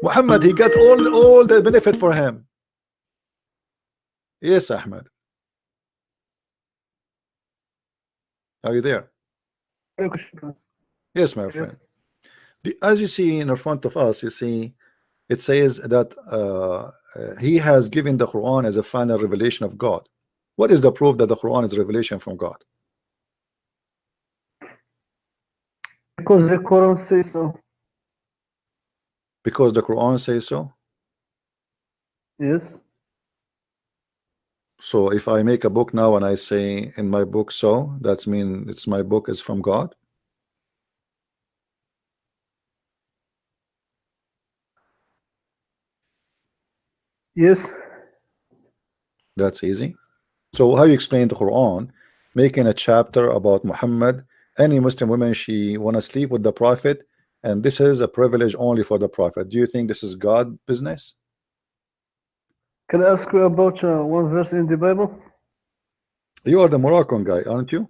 Muhammad, he got all the benefit for him. Yes, Ahmed. Are you there? Yes, my friend. As you see in front of us, you see it says that he has given the Quran as a final revelation of God. What is the proof that the Quran is a revelation from God? Because the Quran says so. Because the Quran says so? Yes. So if I make a book now and I say in my book so, that means it's my book is from God? Yes. That's easy. So how you explain the Quran making a chapter about Muhammad, any Muslim woman she want to sleep with the Prophet, and this is a privilege only for the Prophet? Do you think this is God business? Can I ask you about one verse in the Bible? You are the Moroccan guy, aren't you?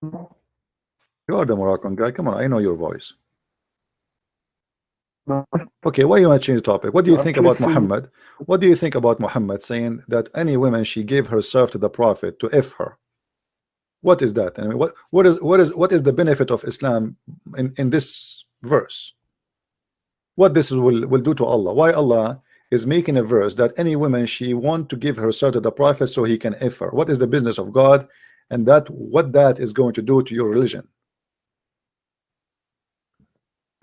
You are the Moroccan guy. Come on, I know your voice. No. Okay, why you want to change the topic? What do you think Actually, about Muhammad? What do you think about Muhammad saying that any woman she gave herself to the Prophet to F her? What is that? I mean, what is the benefit of Islam in this verse? What this will do to Allah? Why Allah is making a verse that any woman she want to give herself to the Prophet so he can F her? What is the business of God, and that what that is going to do to your religion?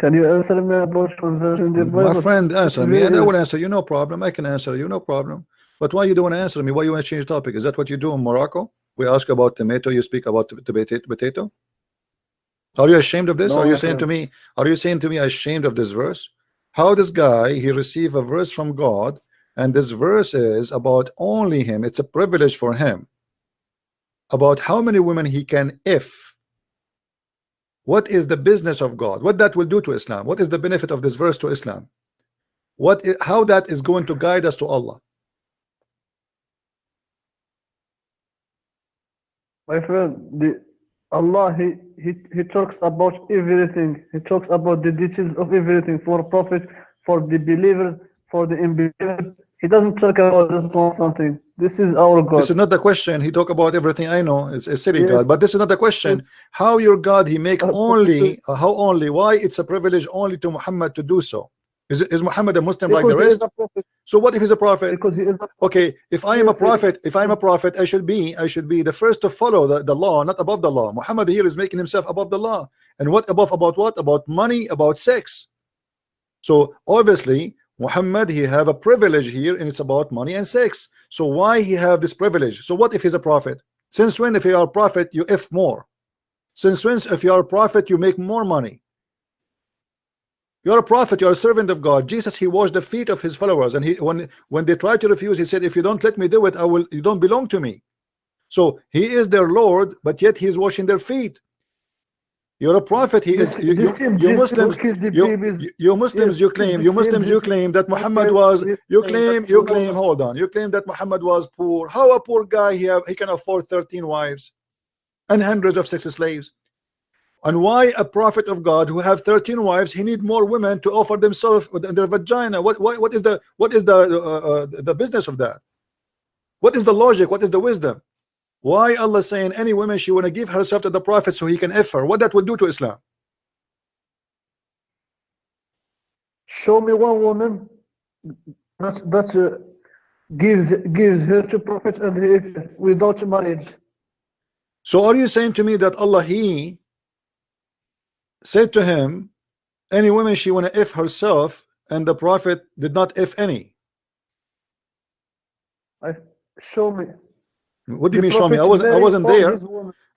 can you answer me about one verse in the My Bible? friend, answer It's me, and I very- will answer you, no problem. I can answer you, no problem. But why you don't want to answer me? Why you want to change topic? Is that what you do in Morocco? We ask about tomato, you speak about potato. Are you ashamed of this? No, Are you my saying to friend. me? Are you saying to me ashamed of this verse? How this guy he received a verse from God, and this verse is about only him. It's a privilege for him. About how many women he can if. What is the business of God? What that will do to Islam? What is the benefit of this verse to Islam? How that is going to guide us to Allah? My friend, Allah, he talks about everything. He talks about the details of everything for prophet, for the believers, for the unbelievers. He doesn't talk about just one something. This is our God. This is not the question. He talk about everything. I know it's a silly Yes. God, but this is not the question. Yes. How your God he make only how only? Why it's a privilege only to Muhammad to do so? Is Muhammad a Muslim like the Because he is rest? a prophet. So what if he's a prophet? Because he is a Okay, if I am a Yes, prophet, if I'm a prophet, I should be the first to follow the law, not above the law. Muhammad here is making himself above the law. And what above? About what? About money, about sex. So obviously Muhammad he have a privilege here, and it's about money and sex. So why he have this privilege? So what if he's a prophet? Since when if you are a prophet you F more? Since when if you are a prophet you make more money? You're a prophet, you're a servant of God. Jesus he washed the feet of his followers, and he when they tried to refuse, he said, if you don't let me do it, you don't belong to me. So he is their Lord, but yet he is washing their feet. You're a prophet. He is you Muslims. You Muslims. You claim that Muhammad was. You claim. Hold on. You claim that Muhammad was poor. How a poor guy he can afford 13 wives and hundreds of sex slaves? And why a prophet of God who have 13 wives he need more women to offer themselves their vagina? What is the business of that? What is the logic? What is the wisdom? Why Allah saying any woman she want to give herself to the prophet so he can F her? What that will do to Islam? Show me one woman that gives her to prophet and he without marriage. So are you saying to me that Allah he said to him any woman she want to F herself, and the prophet did not F any? Show me. What do you mean show me? I wasn't there.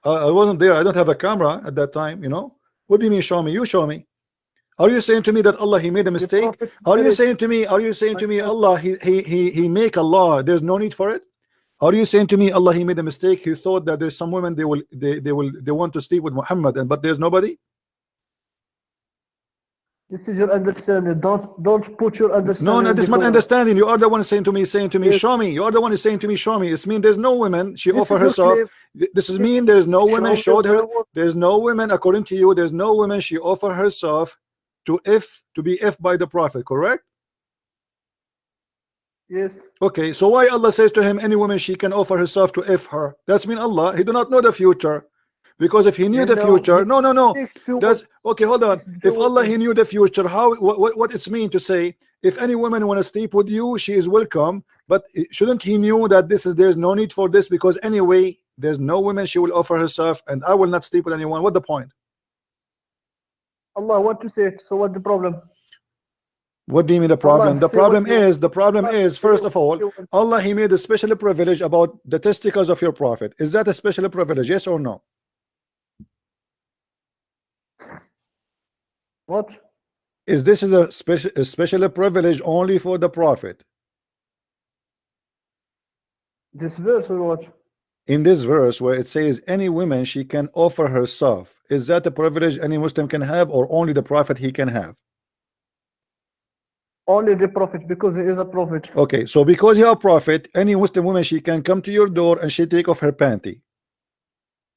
I wasn't there. I don't have a camera at that time, you know. What do you mean show me? You show me. Are you saying to me that Allah he made a mistake? Are you saying to me Allah he make a law, there's no need for it? Are you saying to me Allah he made a mistake? He thought that there's some women they want to sleep with Muhammad, but there's nobody? This is your understanding. Don't put your understanding. No, in this is the my Quran. understanding. You are the one saying to me, Yes. show me. You are the one who's saying to me, show me. It's mean there's no women. She This offer is your herself. claim. This is mean there's no women Show me showed her. where was- There's no women according to you. There's no women. She offer herself to be if by the prophet. Correct? Yes. Okay. So why Allah says to him, any woman she can offer herself to if her? That's mean Allah. He do not know the future. Because if he knew You the know, future, no. speaks to That's okay. Hold on. speaks If to Allah he knew the future, how what it's mean to say if any woman want to sleep with you, she is welcome. But shouldn't he knew that there's no need for this because anyway there's no woman she will offer herself, and I will not sleep with anyone. What the point? Allah want to say it. So what the problem? What do you mean the problem? Allah The say what problem you- is Allah say first what of all, you want. Allah he made a special privilege about the testicles of your prophet. Is that a special privilege? Yes or no? What? Is this is a special privilege only for the prophet? This verse or what? In this verse where it says any woman she can offer herself, is that a privilege any Muslim can have or only the prophet he can have? Only the prophet, because he is a prophet. Okay, so because you are a prophet, any Muslim woman she can come to your door and she take off her panty.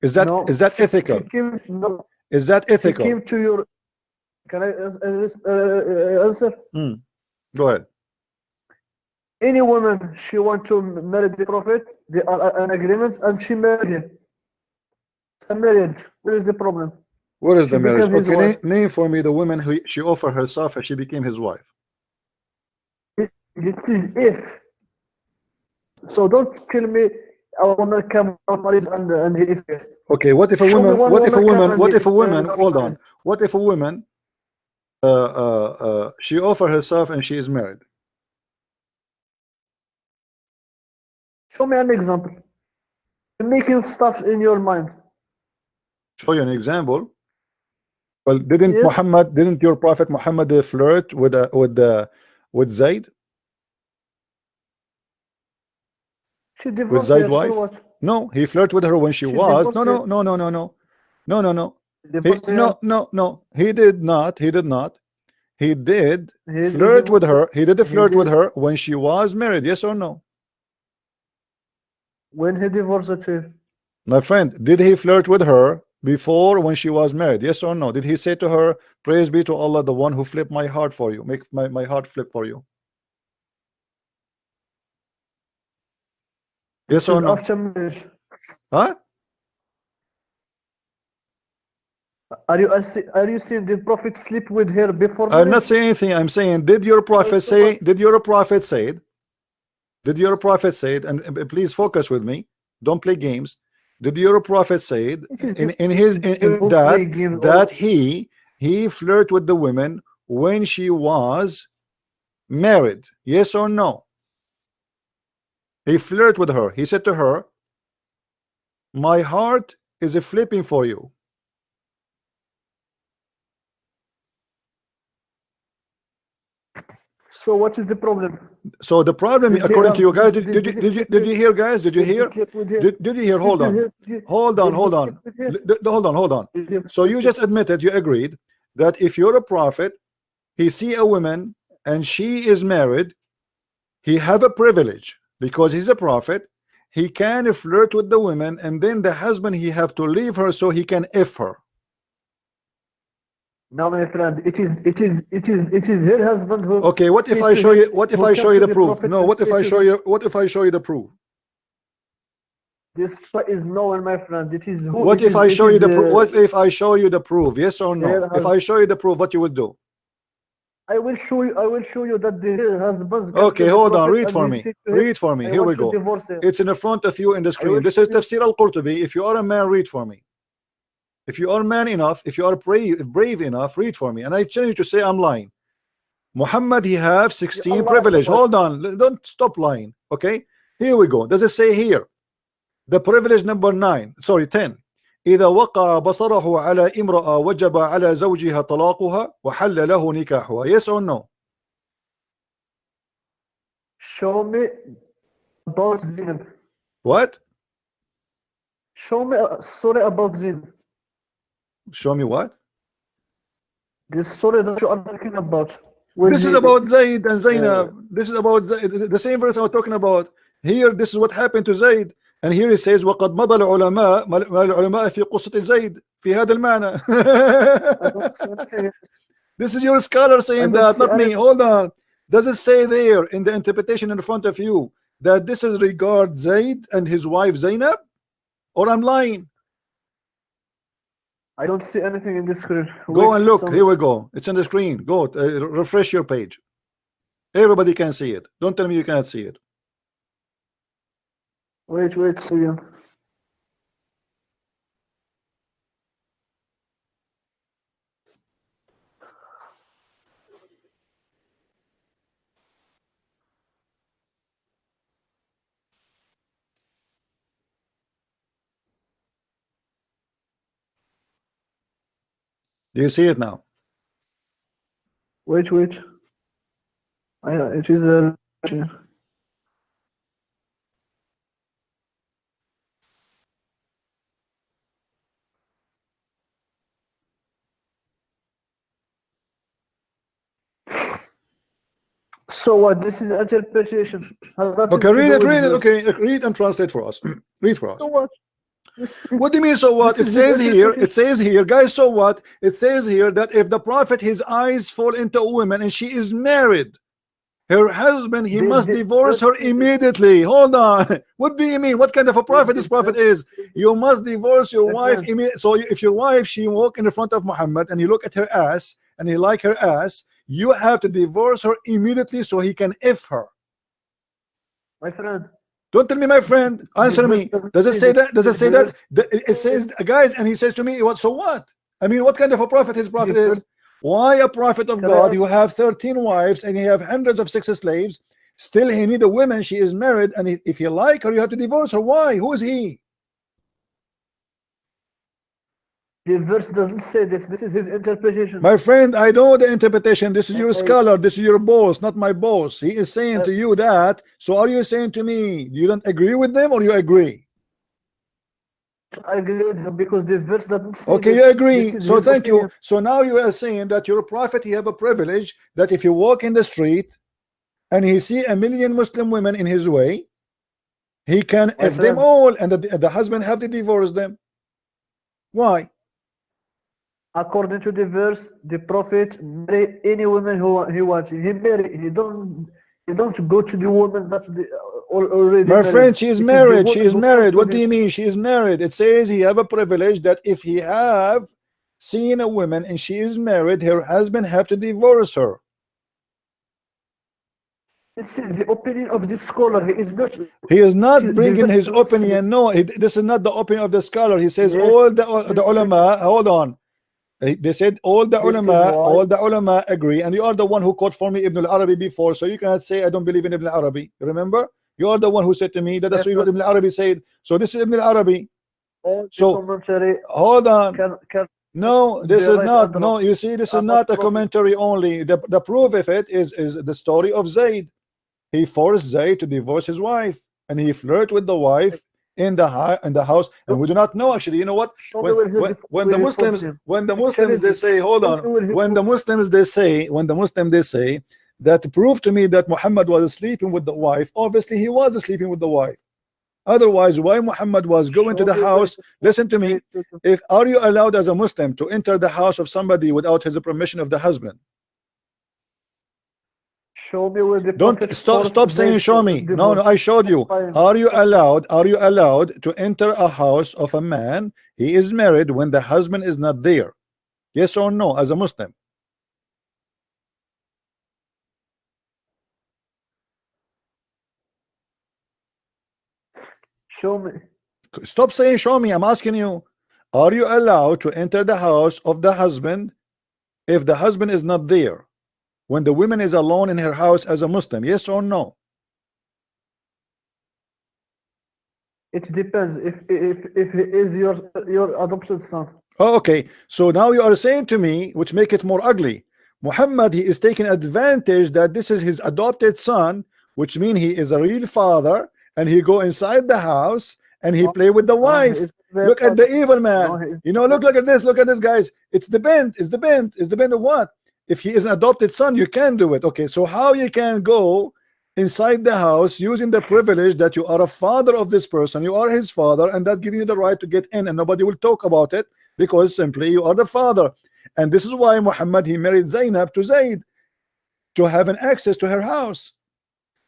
Is that No, ethical? No, Is that she ethical? came to your. Can I answer? Go ahead. Any woman she want to marry the prophet, they are an agreement, and she married him. It's a marriage. Where is the problem? What is She the marriage? became his Okay, wife. name for me the woman who she offered herself and she became his wife. This is if. So don't tell me I want to come married and if. Okay, what if a Show me woman? one What if a woman woman? come What and if a woman? if- Hold on. What if a woman? She offer herself and she is married. Show me an example. You're making stuff in your mind. Show you an example. Well, didn't Yes. Muhammad? Didn't your prophet Muhammad flirt with Zayd? She With divorced Zayd's her. So wife? what? No, he flirted with her when she was. divorced No, her. no, no, no, no, no, no, no, no. Divorced her. No. He did not. He did not. He did He flirt with her. divorced He did He flirt with did. her when she was married. Yes or no? When he divorced her. My friend, did he flirt with her before when she was married? Yes or no? Did he say to her, praise be to Allah, the one who flipped my heart for you, make my heart flip for you? Yes or no? After marriage. Huh? Are you seeing the prophet sleep with her before I'm marriage? not saying anything. I'm saying, did your prophet say, did your prophet say it? Did your prophet say it? And please focus with me. Don't play games. Did your prophet say it that he flirt with the women when she was married? Yes or no? He flirt with her. He said to her, my heart is a flipping for you. So what is the problem? So the problem, Did he according to you guys, did- did you hear, guys? Did you hear? Did you hear? Hold on. Hold on. Hold on. So you just admitted, you agreed that if you're a prophet, he see a woman and she is married, he have a privilege because he's a prophet. He can flirt with the women, and then the husband he have to leave her so he can F her. No, my friend, it is her husband who. Okay, what if I show you? What if I show you the proof? No, what if I show you? What if I show you the proof? This is known, my friend. It is. What if I show you the proof? What if I show you the proof? Yes or no? If I show you the proof, what you will do? I will show you that the husband. Okay, hold on. Read for me. Read for me. Here we go. It's in the front of you in the screen. This is Tafsir al-Qurtubi. If you are a man, read for me. If you are man enough, if you are brave enough, read for me. And I tell you to say I'm lying. Muhammad, he have 16 privilege. Hold on. Don't stop lying. Okay? Here we go. Does it say here? The privilege number 9. Sorry, 10. إذا وقع بصره على امرأة وجب على زوجها طلاقها وحل له نكاحها. Yes or no? Show me about zina. What? Show me a story about zina. Show me what? This story that you are talking about. This is about Zayd and Zainab. This is about the same verse I was talking about. Here, this is what happened to Zayd. And here he says, وَقَدْ مَضَى الْعُلَمَاء الْعُلَمَاء في قصة زيد في هذا المعنى. This is your scholar saying that, not me. Hold on. Does it say there in the interpretation in front of you that this is regard Zayd and his wife Zainab? Or I'm lying? I don't see anything in the screen. Go and look. Here we go. It's on the screen. Go refresh your page. Everybody can see it. Don't tell me you cannot see it. Wait a second. Do you see it now? Wait. It is a. So what? This is interpretation. Okay, read it. Okay, read and translate for us. Read for us. So what? What do you mean, so what? It says here, guys, so what? It says here that if the prophet, his eyes fall into a woman and she is married, her husband, he must divorce her immediately. Hold on. What do you mean? What kind of a prophet this prophet is? You must divorce your wife immediately. So if your wife, she walk in the front of Muhammad and you look at her ass and you like her ass, you have to divorce her immediately so he can F her. My friend. Don't tell me, my friend. Answer me. Does it say that? Does it say that? It says, guys, and he says to me, what? So what? I mean, what kind of a prophet his prophet is? Why a prophet of God? You have 13 wives and you have hundreds of sex slaves. Still, he need a woman. She is married, and if you like her, you have to divorce her. Why? Who is he? The verse doesn't say this. This is his interpretation. My friend, I know the interpretation. This is your scholar. This is your boss, not my boss. He is saying to you that. So are you saying to me you don't agree with them, or you agree? I agree with him because the verse doesn't say okay, this. you agree. So thank opinion. you. So now you are saying that your prophet, he have a privilege that if you walk in the street and he see a million Muslim women in his way, he can F them all, and the husband have to divorce them. Why? According to the verse, the prophet marry any woman who he wants. He marry. He don't go to the woman that's already. My married. friend, she is married. She is married. What do you mean? She is married. It says he have a privilege that if he have seen a woman and she is married, her husband have to divorce her. This is the opinion of the scholar. He is not bringing his opinion. No, this is not the opinion of the scholar. He says all the ulama. Hold on. They said all the ulama agree, and you are the one who quote for me Ibn al-Arabi before, so you cannot say I don't believe in Ibn al-Arabi. Remember, you are the one who said to me that that's what Ibn al-Arabi said. So this is Ibn al-Arabi. So hold on. No, this is not. No, you see, this is not a commentary only. The proof of it is the story of Zayd. He forced Zayd to divorce his wife, and he flirted with the wife in the house, and we do not know actually. You know what? When the Muslims they say, hold on. When the Muslims they say that prove to me that Muhammad was sleeping with the wife. Obviously, he was sleeping with the wife. Otherwise, why Muhammad was going to the house? Listen to me. If are you allowed as a Muslim to enter the house of somebody without his permission of the husband? Show me where the don't stop saying show me. No, I showed you. Are you allowed to enter a house of a man? He is married when the husband is not there. Yes or no, as a Muslim? Show me. Stop saying show me. I'm asking you, are you allowed to enter the house of the husband if the husband is not there, when the woman is alone in her house as a Muslim? Yes or no? It depends if he is your adopted son. Oh, okay, so now you are saying to me, which make it more ugly, Muhammad, he is taking advantage that this is his adopted son, which means he is a real father, and he go inside the house and he play with the wife. their Look at the father. evil No, man. You know, look at this. Look at this, guys. It's the bent. It's the bent. It's the bent of what? If he is an adopted son, you can do it. Okay, so how you can go inside the house using the privilege that you are a father of this person, you are his father, and that giving you the right to get in, and nobody will talk about it because simply you are the father. And this is why Muhammad, he married Zainab to Zayd to have an access to her house,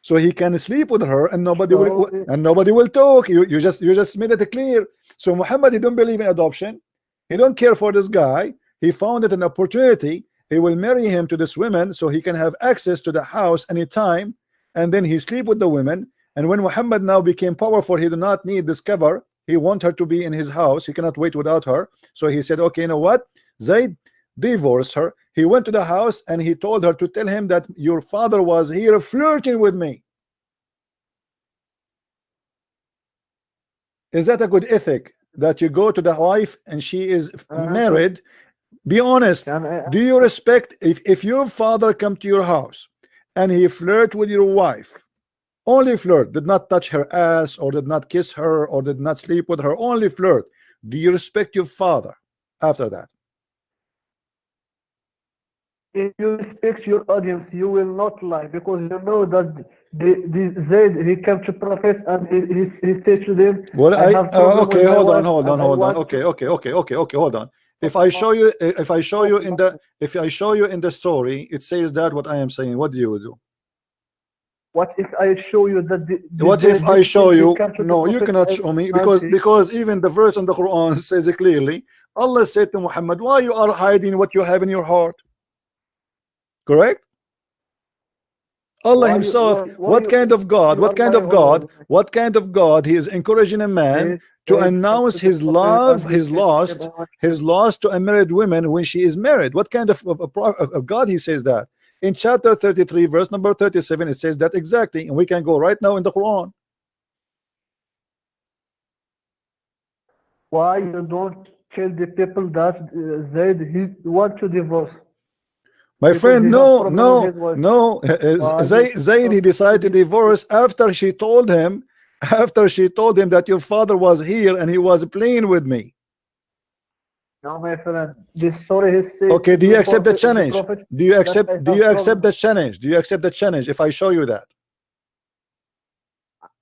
so he can sleep with her and so nobody will talk. You just made it clear. So Muhammad, he don't believe in adoption. He don't care for this guy. He found it an opportunity. He will marry him to this woman so he can have access to the house anytime, and then he sleep with the women. And when Muhammad now became powerful, he did not need this cover. He want her to be in his house. He cannot wait without her. So he said, okay, you know what, Zayd, divorce her. He went to the house and he told her to tell him that your father was here flirting with me. Is that a good ethic, that you go to the wife and she is married? Be honest. Do you respect if your father come to your house and he flirt with your wife, only flirt, did not touch her ass or did not kiss her or did not sleep with her, only flirt, do you respect your father after that? if you respect your audience, you will not lie, because you know that the Zayd, he came to prophet and he said to them, Well, I have problem okay, with my hold on, wife hold on, and I hold on. want Okay, hold on. If I show you, if I show you in the story, it says that what I am saying, what do you do? What if I show you that What if I show you? came to the No, you prophet cannot show me, and because even the verse in the Quran says it clearly. Allah said to Muhammad, why you are hiding what you have in your heart? Correct? Allah why you himself, why what kind of God, you are lying always? what kind of God, he is encouraging a man They to Zayd came announce to the his prophet love, and he said to them, I want his loss to a married woman when she is married. What kind of God he says that? In chapter 33 verse number 37 it says that exactly, and we can go right now in the Quran. why you don't tell the people that Zayd he want to divorce My because friend, he have problem with his wife? Why you Zayd, he decided to divorce after she told him, that your father was here and he was playing with me. No, my friend, this story he said Okay, to do you accept the the challenge? prophet Do you that accept I have problem. the challenge? Do you accept the challenge if I show you that?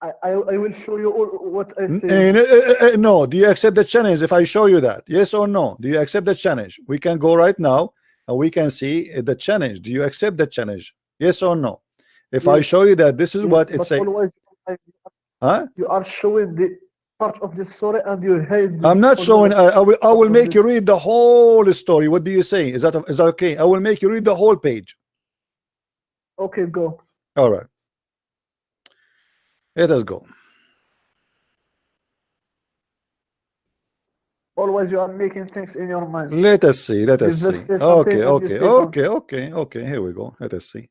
I will show you all what I say. No, do you accept the challenge if I show you that? Yes or no? Do you accept the challenge? We can go right now and we can see the challenge. Do you accept the challenge? Yes or no? If I Yes, show you that this is yes, what it but say, always huh? you are showing the part of the story and you hate the I'm not showing. other I part will of make this. you read the whole story. What do you say? Is that okay? I will make you read the whole page. Okay, go. All right, let us go. Always you are making things in your mind. Let us see. Let The us verse see. says something Okay, and you okay, say something. okay, okay, okay. Here we go. Let us see.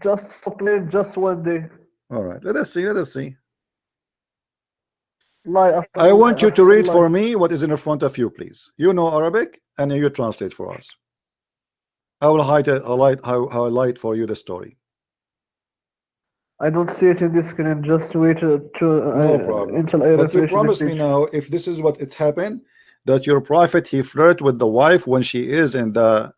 Just play just one day. All right. Let us see. Let us see. Lie after I lie want you to after read lie. for me what is in front of you, please. You know Arabic, and you translate for us. I will highlight for you the story. I don't see it in the screen. Just wait No problem. until I But you refresh the promise me page. now, if this is what it happened, that your prophet he flirt with the wife when she is in the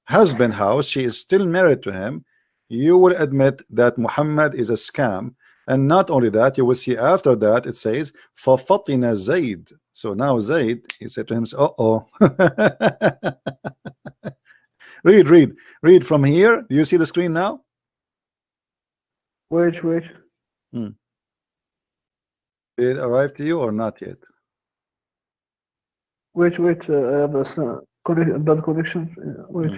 husband house, she is still married to him, you will admit that Muhammad is a scam. And not only that, you will see after that it says فَفَطِنَ Zayd. So now Zayd, he said to himself, uh-oh. read from here. Do you see the screen now? Wait. Did it arrive to you or not yet? Wait. I have a bad connection. Wait.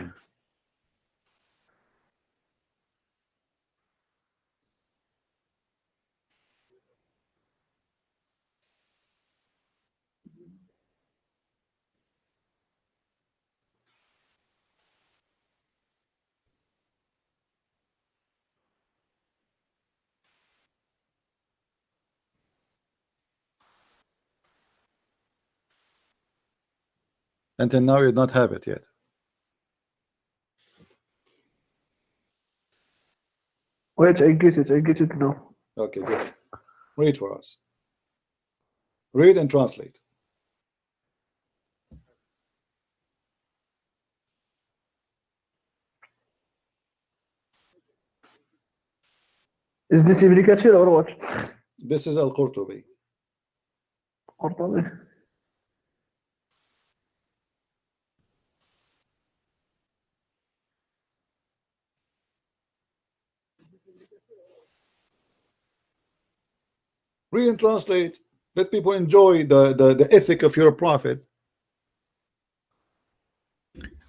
Until now you don't have it yet. Wait, I get it now. Okay, good. Read for us. Read and translate. Is this Ibn Kathir or what? This is Al-Qurtubi. Qurtubi. Read and translate. Let people enjoy the ethic of your prophet.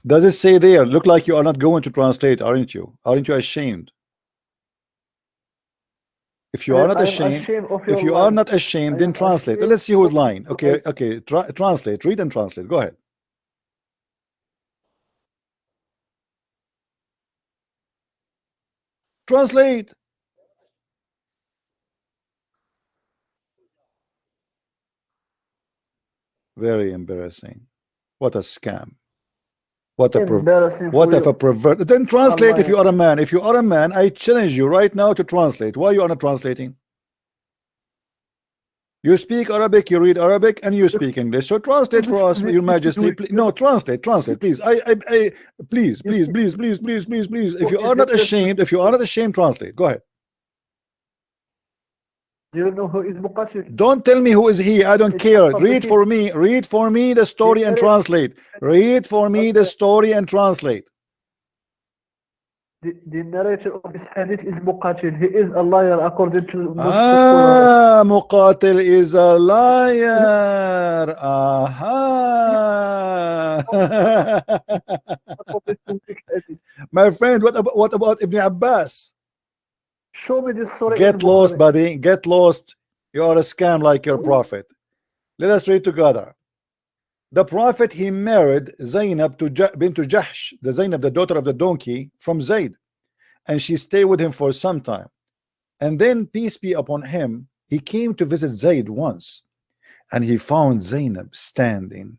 Does it say there? Look like you are not going to translate, aren't you? Aren't you ashamed? If you are not ashamed, if you are not ashamed, then translate. Let's see who's lying. Okay, okay, translate. Read and translate. Go ahead. Translate. Very embarrassing. What a scam. What a pervert. Then translate if you are a man. If you are a man, I challenge you right now to translate. Why you are not translating? You speak Arabic, you read Arabic, and you speak English. So translate for us, Your Majesty. No, translate, please. Please. If you are not ashamed, translate. Go ahead. Do you know who is Muqatil? Don't tell me who is he. I don't care. Read for me. Read for me the story and translate. Read for me the story and translate. The narrator of this hadith is Muqatil. He is a liar according to Muqatil is a liar. Aha. My friend, what about Ibn Abbas? Show me this story. Get lost, buddy. Get lost. You are a scam like your prophet. Let us read together. The prophet, he married Zainab to bint Jahsh, the Zainab, the daughter of the donkey, from Zayd, and she stayed with him for some time. And then, peace be upon him, he came to visit Zayd once, and he found Zainab standing,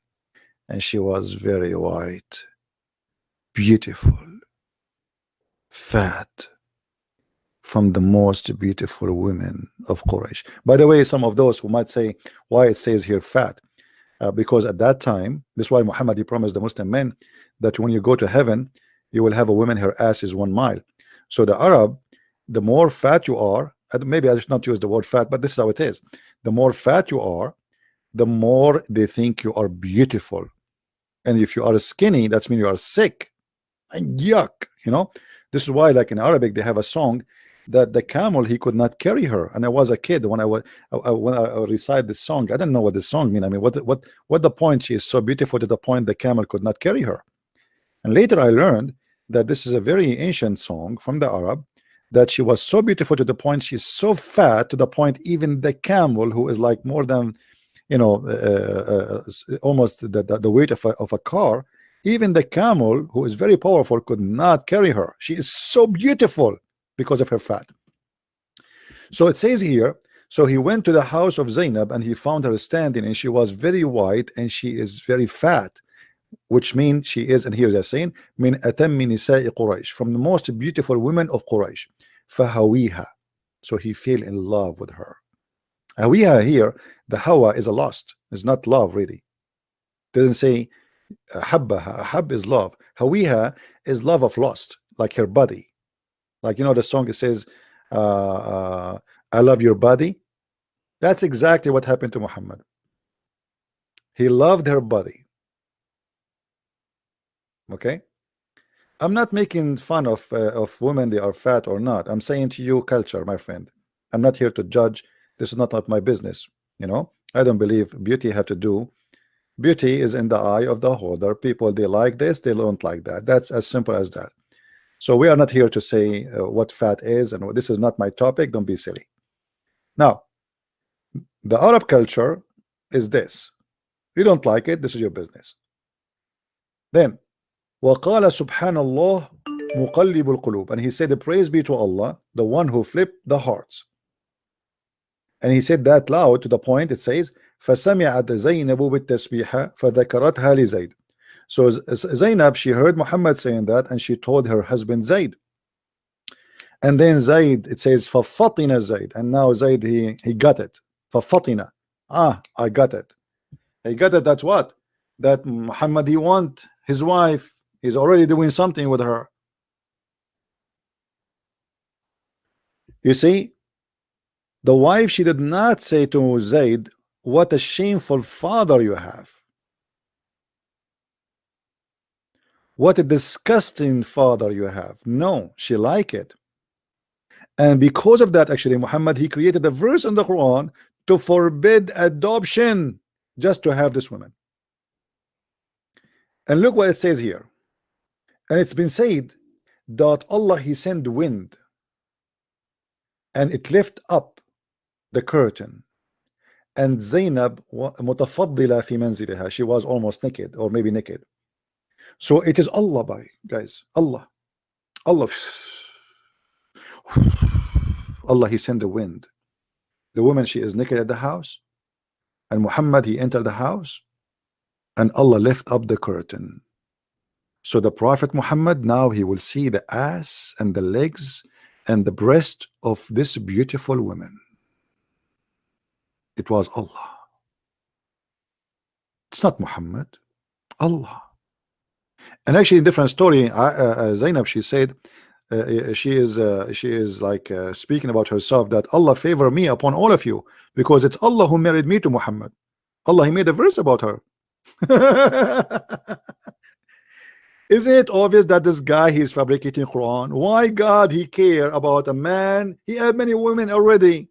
and she was very white, beautiful, fat, from the most beautiful women of Quraysh. By the way, some of those who might say why it says here fat, because at that time, this is why Muhammad, he promised the Muslim men that when you go to heaven, you will have a woman, her ass is 1 mile. So the Arab, the more fat you are, maybe I should not use the word fat, but this is how it is. The more fat you are, the more they think you are beautiful. And if you are skinny, that's mean you are sick. And yuck, you know. This is why, like in Arabic, they have a song that the camel, he could not carry her. And I was a kid when I recite this song. I didn't know what this song mean. I mean, what the point? She is so beautiful to the point the camel could not carry her. And later I learned that this is a very ancient song from the Arab, that she was so beautiful to the point she's so fat to the point even the camel, who is like more than, you know, almost the weight of a car, even the camel, who is very powerful, could not carry her. She is so beautiful because of her fat. So it says here, so he went to the house of Zainab and he found her standing, and she was very white and she is very fat, which means she is, and here they're saying, min atammi nisa'i Quraysh, from the most beautiful women of Quraysh. Fahawiha, so he fell in love with her. Hawiha here, the hawa is a lust, it's not love really. It doesn't say habbaha. Hab is love. Hawiha is love of lust, like her body. Like, you know, the song, it says I love your body. That's exactly what happened to Muhammad. He loved her body. Okay, I'm not making fun of women, they are fat or not. I'm saying to you, culture, my friend. I'm not here to judge. This is not my business. You know, I don't believe beauty have to do. Beauty is in the eye of the holder. People, they like this, they don't like that. That's as simple as that. So we are not here to say what fat is, and this is not my topic. Don't be silly. Now, the Arab culture is this. You don't like it, this is your business. Then, وَقَالَ سُبْحَانَ اللَّهِ مُقَلِّبُ الْقُلُوبِ, and he said, praise be to Allah, the one who flipped the hearts. And he said that loud to the point, it says, فَسَمِعَتْ زَيْنَبُ بِالتَّسْبِيحَ فَذَكَرَتْهَا لِزَيْدٍ. So Zainab, she heard Muhammad saying that, and she told her husband Zayd. And then Zayd, it says فَفَطِنَ Zayd, and now Zayd he got it. فَفَطِنَ, I got it. He got it. That's what? That Muhammad, he want his wife. He's already doing something with her. You see, the wife, she did not say to Zayd, what a shameful father you have. What a disgusting father you have. No, she liked it. And because of that, actually, Muhammad, he created a verse in the Quran to forbid adoption just to have this woman. And look what it says here. And it's been said that Allah, he sent wind and it lift up the curtain, and Zainab متفضلة في منزلها, she was almost naked or maybe naked. So it is Allah, by guys, Allah he sent the wind. The woman, she is naked at the house, and Muhammad, he entered the house, and Allah lift up the curtain. So the Prophet Muhammad, now he will see the ass and the legs and the breast of this beautiful woman. It was Allah. It's not Muhammad, Allah. And actually, in different story, Zainab, she said, she is like speaking about herself, that Allah favor me upon all of you because it's Allah who married me to Muhammad. Allah, he made a verse about her. Isn't it obvious that this guy, he's fabricating Quran? Why God he care about a man? He had many women already.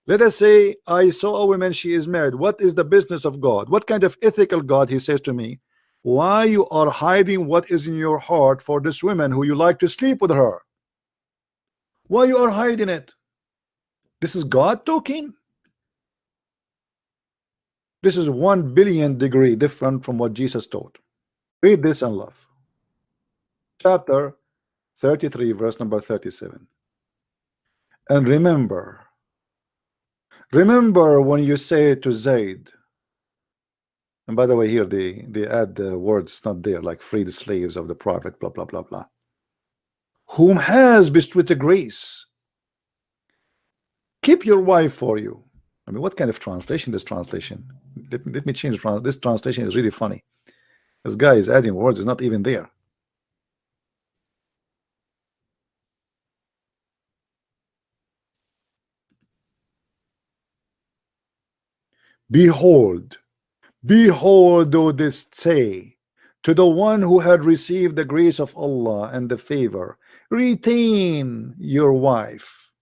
Let us say I saw a woman, she is married. What is the business of God? What kind of ethical God? He says to me, why you are hiding what is in your heart for this woman who you like to sleep with her? Why you are hiding it? This is God talking. This is 1 billion degree different from what Jesus taught. Read this and love. Chapter 33, verse number 37. And remember when you say to Zayd, and by the way, here they add the words, it's not there, like free the slaves of the Prophet, blah blah blah blah, whom has bestowed the grace, keep your wife for you. I mean, what kind of translation? This translation, let me change. This translation is really funny. This guy is adding words, is not even there. Behold, do this say to the one who had received the grace of Allah and the favor, retain your wife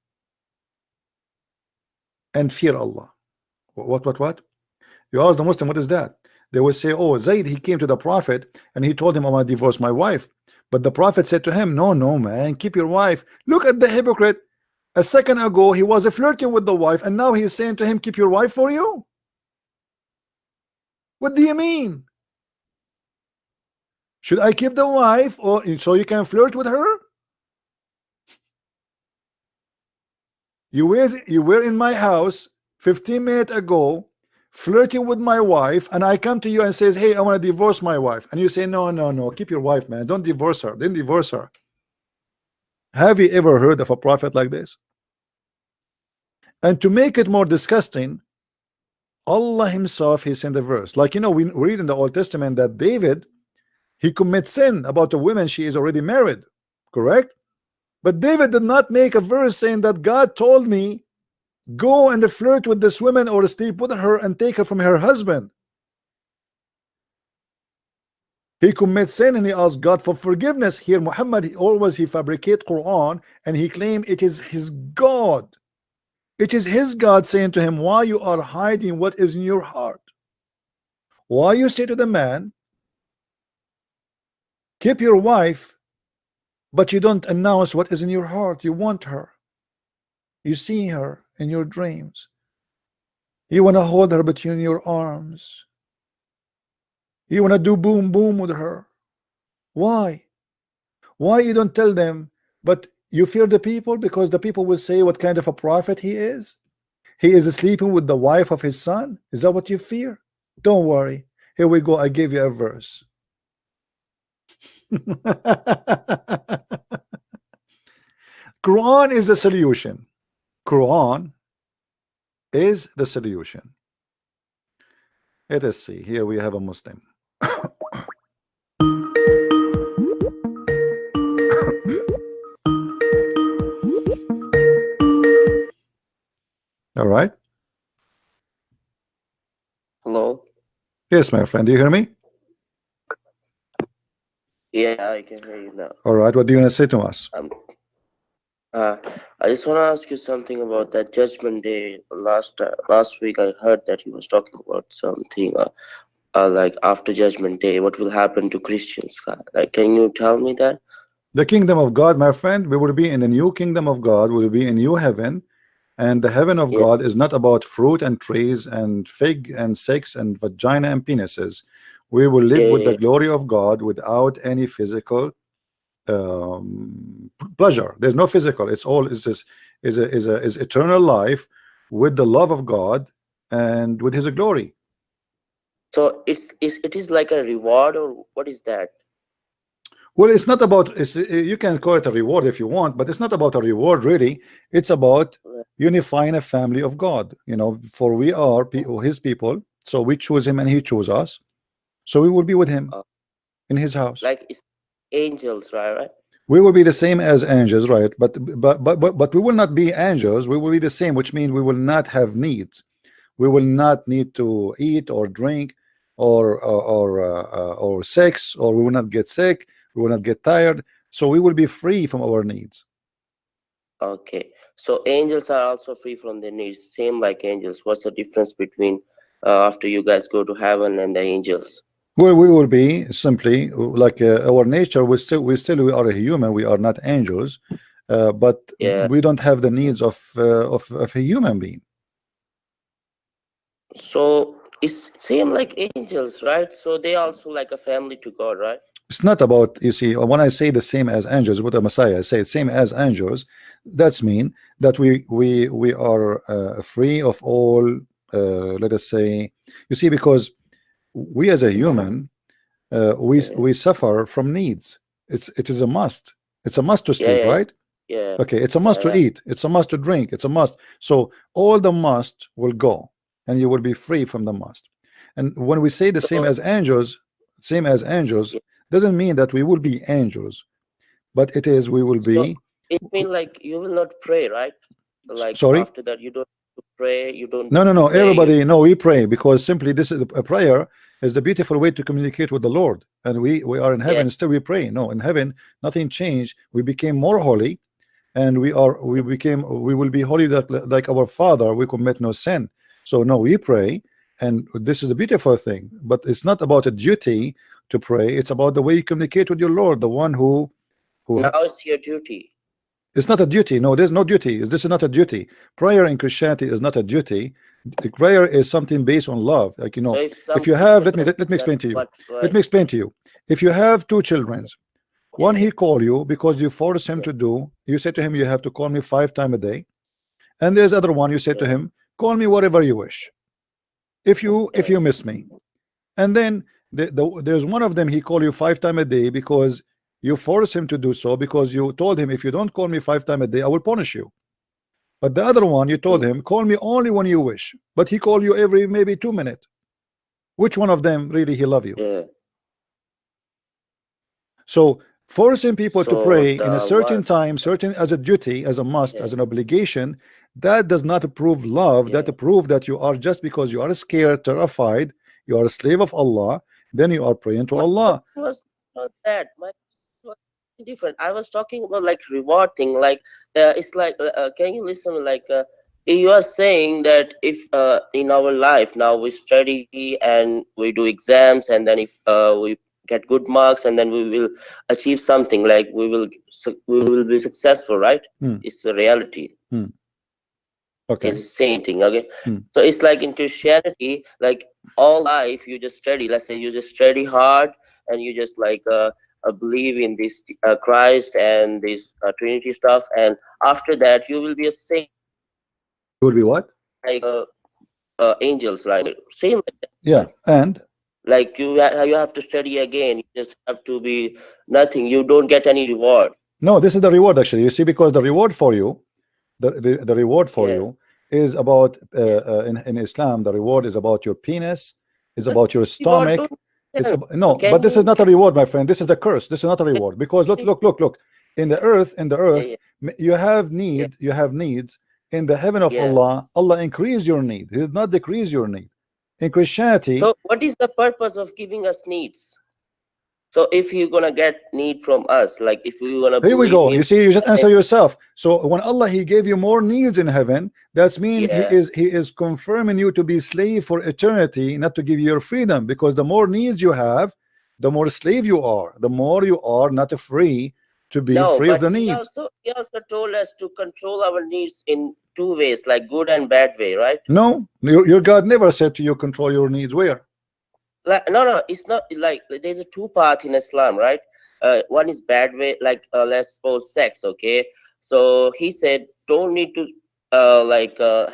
and fear Allah. What? You ask the Muslim, what is that? They will say, oh, Zayd, he came to the Prophet and he told him, I'm gonna divorce my wife. But the Prophet said to him, no, man, keep your wife. Look at the hypocrite. A second ago, he was flirting with the wife, and now he's saying to him, keep your wife for you. What do you mean? Should I keep the wife or so you can flirt with her? You were in my house 15 minutes ago flirting with my wife, and I come to you and says, hey, I want to divorce my wife, and you say, no, keep your wife, man, don't divorce her. Then divorce her. Have you ever heard of a prophet like this? And to make it more disgusting, Allah himself, he sent a verse, like, you know, we read in the Old Testament that David, he commits sin about a woman, she is already married, correct? But David did not make a verse saying that God told me go and flirt with this woman or sleep with her and take her from her husband. He commits sin and he asks God for forgiveness. Here Muhammad, he fabricate Quran and he claimed it is his God. It is his God saying to him, why you are hiding what is in your heart? Why you say to the man, keep your wife, but you don't announce what is in your heart? You want her. You see her in your dreams. You want to hold her between your arms. You want to do boom boom with her. Why? Why you don't tell them? But you fear the people because the people will say what kind of a prophet he is. He is sleeping with the wife of his son. Is that what you fear? Don't worry. Here we go. I gave you a verse. Quran is the solution. Quran is the solution. Let us see. Here we have a Muslim. All right. Hello? Yes, my friend. Do you hear me? Yeah, I can hear you now. All right. What do you want to say to us? I just want to ask you something about that Judgment Day. Last week, I heard that he was talking about something like after Judgment Day, what will happen to Christians? Like, can you tell me that? The kingdom of God, my friend, we will be in the new kingdom of God. We will be in new heaven. And the heaven of Yeah. God is not about fruit and trees and fig and sex and vagina and penises. We will live with the glory of God without any physical pleasure. There's no physical. It's all is this is eternal life with the love of God and with His glory. So it is like a reward, or what is that? Well, it's not about, you can call it a reward if you want, but it's not about a reward really. It's about unifying a family of God, you know, for we are his people, so we choose him and he chose us, so we will be with him in his house. Like it's angels, right? We will be the same as angels, right? But we will not be angels. We will be the same, which means we will not have needs. We will not need to eat or drink or sex, or we will not get sick. We will not get tired, so we will be free from our needs. Okay, so angels are also free from their needs, same like angels. What's the difference between after you guys go to heaven and the angels? Well, we will be simply like our nature. We are a human. We are not angels, but we don't have the needs of a human being. So it's same like angels, right? So they also like a family to God, right? It's not about, you see, when I say the same as angels with the Messiah, I say same as angels. That's mean that we are free of all, let us say, you see, because we as a human, we suffer from needs. It is a must. It's a must to sleep, right? Yeah. Okay, it's a must to eat. It's a must to drink. It's a must. So all the must will go, and you will be free from the must. And when we say the same as angels, doesn't mean that we will be angels, but it is we will be. It means like you will not pray, right? Like sorry? after that you don't pray. You don't. No. Everybody, no, we pray because simply this is a prayer is the beautiful way to communicate with the Lord, and we are in heaven. Still we pray. No, in heaven nothing changed. We became more holy, and we will be holy that like our Father. We commit no sin. So no, we pray, and this is a beautiful thing. But it's not about a duty to pray. It's about the way you communicate with your Lord, the one who now it's your duty. It's not a duty. No, there's no duty. This is not a duty. Prayer in Christianity is not a duty. The prayer is something based on love. Like, you know, so if you have, let me explain to you. Let me explain to you. If you have two children, one he call you because you force him to do, you say to him, you have to call me 5 times a day. And there's other one, you say to him, call me whatever you wish. If you miss me. And then there's one of them, he call you 5 times a day because you force him to do so, because you told him, if you don't call me 5 times a day, I will punish you. But the other one, you told him, call me only when you wish, but he call you every maybe 2 minutes. Which one of them really he love you? So forcing people to pray in a certain time, certain as a duty, as a must, as an obligation, that does not prove love. That prove that you are, just because you are scared, terrified, you are a slave of Allah, then you are praying to Allah. It was not that. Different. I was talking about like reward thing. Like it's like can you listen? Like you are saying that if in our life now we study and we do exams, and then if we get good marks, and then we will achieve something, like we will be successful, right? It's the reality. Okay, it's the same thing. Okay, so it's like in Christianity, like all life you just study. Let's say you just study hard, and you just like believe in this Christ and this Trinity stuff, and after that you will be a saint. You will be what? Like angels, right? Same like that. Yeah, and like you have to study again. You just have to be nothing. You don't get any reward. No, this is the reward actually. You see, because the reward for you, the reward for Yeah. you is about in Islam. The reward is about your penis, is about your Reward stomach. don't It's tell. no, Can but this is you not a reward, my friend. This is a curse. This is not a reward because look. In the earth, yeah, you have yeah, need. You have needs. In the heaven of yeah. Allah, Allah increase your need. He did not decrease your need. In Christianity, So what is the purpose of giving us needs? So if you're gonna get need from us, like if you're gonna here we believe go. in, You see, you just answer yourself. So when Allah He gave you more needs in heaven, that's mean yeah, He is confirming you to be slave for eternity, not to give you your freedom. Because the more needs you have, the more slave you are. The more you are not free to be no, free of but the needs. he also told us to control our needs in two ways, like good and bad way, right? No, your God never said to you control your needs. Where? Like no, it's not like there's a two path in Islam, right? One is bad way, like let's suppose sex, okay? So he said don't need to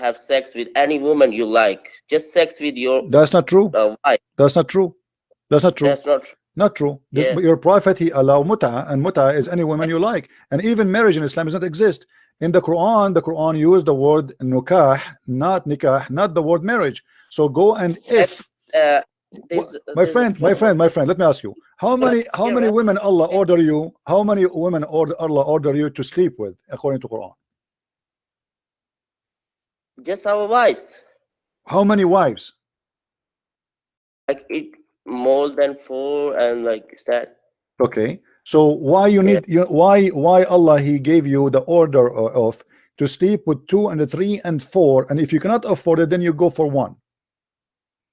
have sex with any woman you like, just sex with your That's not true. wife. That's not true. That's not true. That's not true. Not true. Yeah. Your prophet he allow muta, and muta is any woman you like, and even marriage in Islam does not exist. In the Quran used the word nukah, not nikah, not the word marriage. So go and if my friend, let me ask you, how many right. women Allah order you? How many women Allah order you to sleep with according to Quran? Just our wives. How many wives? Like it more than 4 and like is that. Okay, so why you need why Allah He gave you the order of to sleep with 2 and 3 and 4, and if you cannot afford it, then you go for 1.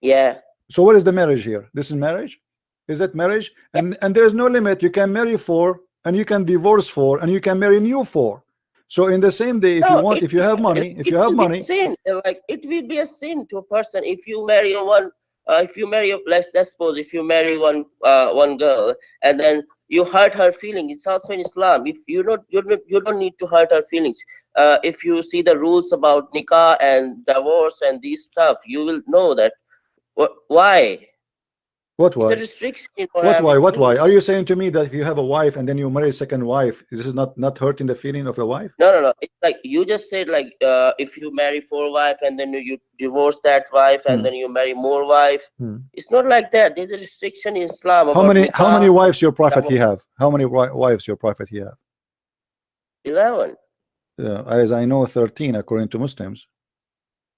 Yeah. So what is the marriage here? This is marriage? Is it marriage? And there is no limit. You can marry 4, and you can divorce 4, and you can marry new 4. So in the same day, if you want, if you have money, sin. Like it will be a sin to a person if you marry one. If you marry, let's suppose if you marry one girl and then you hurt her feeling, it's also in Islam. If you don't need to hurt her feelings. If you see the rules about nikah and divorce and these stuff, you will know that. Why? What why? It's a restriction. What why? What why? Are you saying to me that if you have a wife and then you marry a second wife, this is not hurting the feeling of the wife? No. It's like you just said, like if you marry 4 wives and then you divorce that wife and then you marry more wife, it's not like that. There's a restriction in Islam. How many wives your prophet he have? How many wives your prophet he have? 11. As I know, 13 according to Muslims.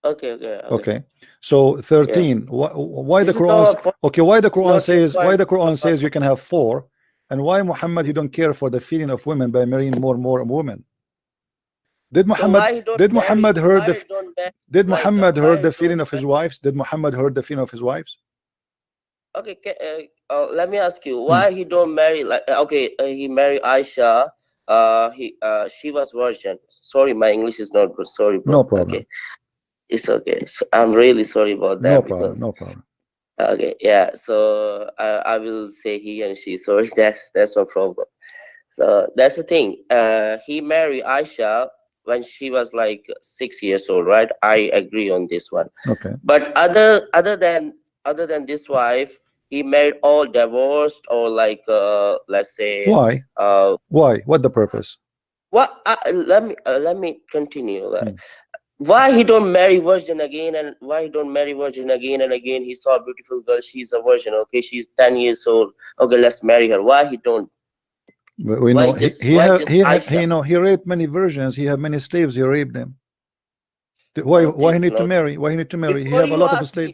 Okay. So 13. Why the Quran? Okay, why the Quran says you can have 4, and why Muhammad he don't care for the feeling of women by marrying more women? Did Muhammad heard the feeling of his wives? Did Muhammad heard the feeling of his wives? Okay, let me ask you why he don't marry he married Aisha. She was virgin. Sorry, my English is not good. Sorry, bro. No problem. Okay. It's okay. So I'm really sorry about that. No problem. Okay, yeah. So I will say he and she. Sorry, that's no problem. So that's the thing. He married Aisha when she was like 6 years old, right? I agree on this one. Okay. But other than this wife, he married all divorced or like let's say. Why? Why? What the purpose? What? Let me continue. Why he don't marry virgin again, and why he don't marry virgin again and again? He saw a beautiful girl, she's a virgin, okay, she's 10 years old, okay, let's marry her. Why he don't? We know he raped many virgins. He had many slaves. He raped them. Why he need to marry? Why he need to marry? He have a lot of slaves.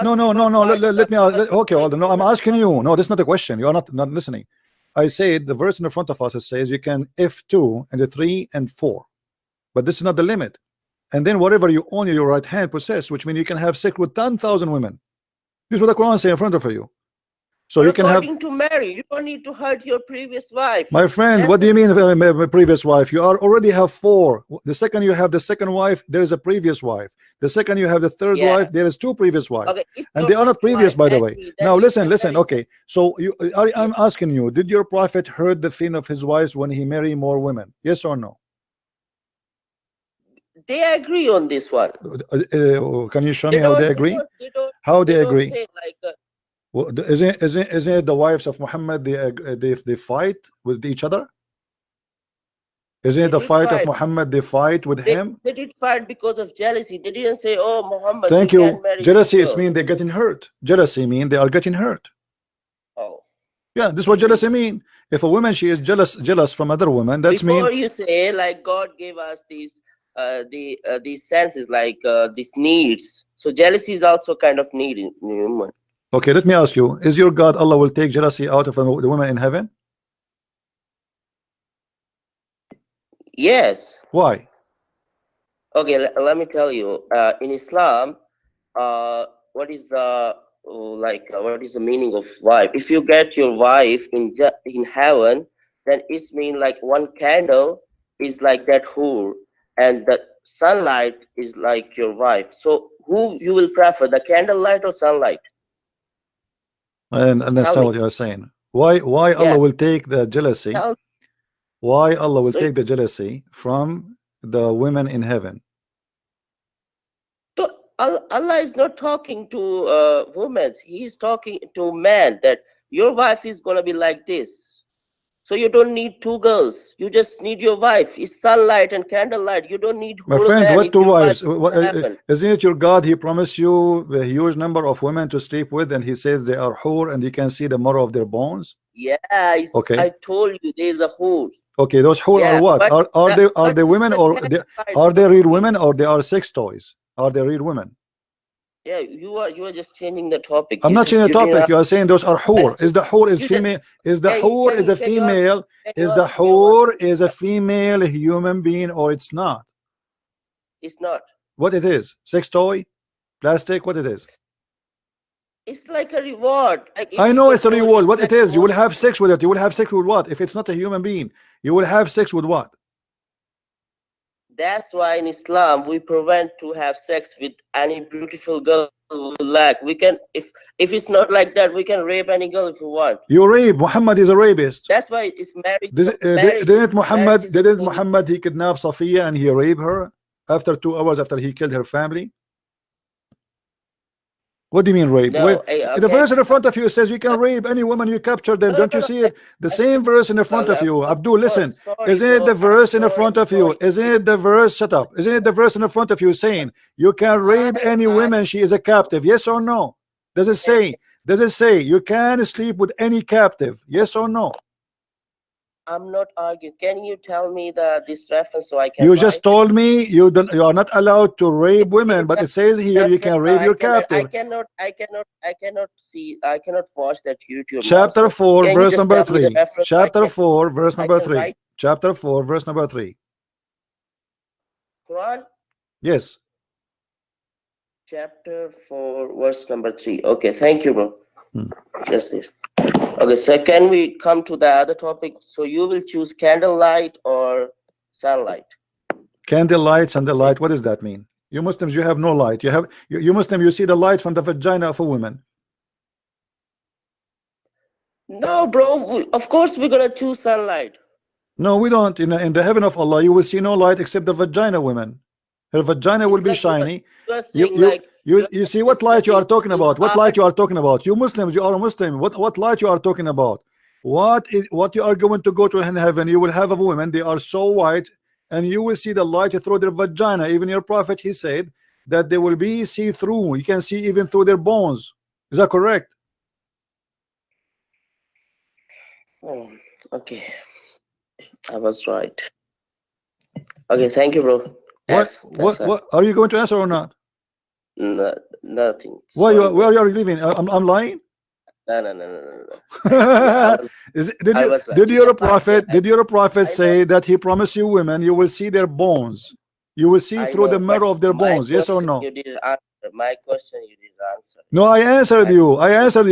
No. Let me. Okay, Alden. No, I'm asking you. No, that's not a question. You are not listening. I said the verse in the front of us, it says you can F2 and the 3 and 4, but this is not the limit. And then whatever you own your right hand possess, which means you can have sex with 10,000 women. This is what the Quran says in front of you. So you can have to marry. You don't need to hurt your previous wife. My friend, what do you mean previous wife? You already have 4. The second you have the second wife, there is a previous wife. The second you have the third wife, there is 2 previous wives. Okay, and they are not previous, by the way. Now listen. Okay, so I'm asking you, did your prophet heard the feeling of his wives when he married more women? Yes or no? They agree on this one. Can you show me how they agree? How they agree? Say like, isn't it the wives of Muhammad? They fight with each other. Isn't it They the did fight of fight. Muhammad? They fight with him. They did fight because of jealousy. They didn't say, "Oh, Muhammad, Thank you can't you. marry this Jealousy is girl." mean they're getting hurt. Jealousy mean they are getting hurt. Oh, Yeah, this is what jealousy mean. If a woman she is jealous from other women, that's mean. before you say like God gave us these these senses, like these needs. So jealousy is also kind of need in human. Okay, let me ask you: is your God Allah will take jealousy out of the women in heaven? Yes. Why? Okay, let me tell you. In Islam, what is the what is the meaning of wife? If you get your wife in heaven, then it's mean like one candle is like that whore, and the sunlight is like your wife. So who you will prefer, the candlelight or sunlight? I Tell understand me. what you are saying. Why Allah Yeah. will take the jealousy? Tell. Why Allah will So, take the jealousy from the women in heaven? so Allah is not talking to women. He is talking to man that your wife is gonna be like this. So you don't need two girls. You just need your wife. It's sunlight and candlelight. You don't need My whole friend, man what if two your wife wives? is heaven. Isn't it your God? He promised you a huge number of women to sleep with, and he says they are whore, and you can see the marrow of their bones. Yeah, Okay, I told you there's a whore. okay, those whore are Yeah, what? but Are they women, the or candlelight are you're they real talking. women, or they are sex toys? Are they real women? Yeah, you are just changing the topic. I'm not changing the You didn't topic. You are saying those are whore. Is the whore is you just female? Is the whore is a can you ask female? Is the me one whore thing? is a female human being, or it's not? It's not. What it is? Sex toy? Plastic? What it is? It's like a reward. Like if I you know it's get a your reward. What it sex is? You will worship, have sex with it. You will have sex with what? If it's not a human being, you will have sex with what? that's why in Islam we prevent to have sex with any beautiful girl we like. We can if it's not like that, we can rape any girl if we want. You rape. Muhammad is a rapist. That's why it's marriage Didn't Muhammad he kidnap Safiya and he raped her after 2 hours after he killed her family? What do you mean rape? no. The Okay. verse in front of you says you can rape any woman you capture them. No, no, Don't you no, see it? The same verse in the front of you. Abdul, listen. sorry, Isn't it bro. the verse in the Sorry, front of you? Isn't it the verse? Shut up. Isn't it the verse in the front of you saying you can rape any woman she is a captive? Yes or no? Does it say? Does it say you can sleep with any captive? Yes or no? I'm not arguing. Can you tell me this reference so I can You write? just told me you are not allowed to rape women, but it says here you can rape your captive. I cannot watch that YouTube now. Chapter So 4, can you verse just number tell me the 3. reference so Chapter 4, verse I number can 3. write Chapter 4, verse number 3. Quran? Yes. Chapter 4, verse number 3. Okay, thank you, bro. Hmm. Just this. Okay, so can we come to the other topic? So you will choose candlelight or sunlight? Candle lights and the light. What does that mean? You Muslims, you have no light. You Muslim, you see the light from the vagina of a woman. No, bro. Of course, we're gonna choose sunlight. No, we don't. In the heaven of Allah, you will see no light except the vagina woman. Her vagina will be Like shiny. you are saying You see what light you are talking about? What light you are talking about? You Muslims, you are a Muslim. What light you are talking about? What you are going to go to in heaven? You will have a woman. They are so white, and you will see the light through their vagina. Even your prophet, he said that they will be see through. You can see even through their bones. Is that correct? Oh, okay. I was right. Okay, thank you, bro. What are you going to answer or not? No, nothing. Where are you living? I'm lying. No. Did your prophet say that he promised you women you will see their bones, you will see through the marrow of their bones? Yes or no? You didn't answer my question. You didn't answer. No, I answered you.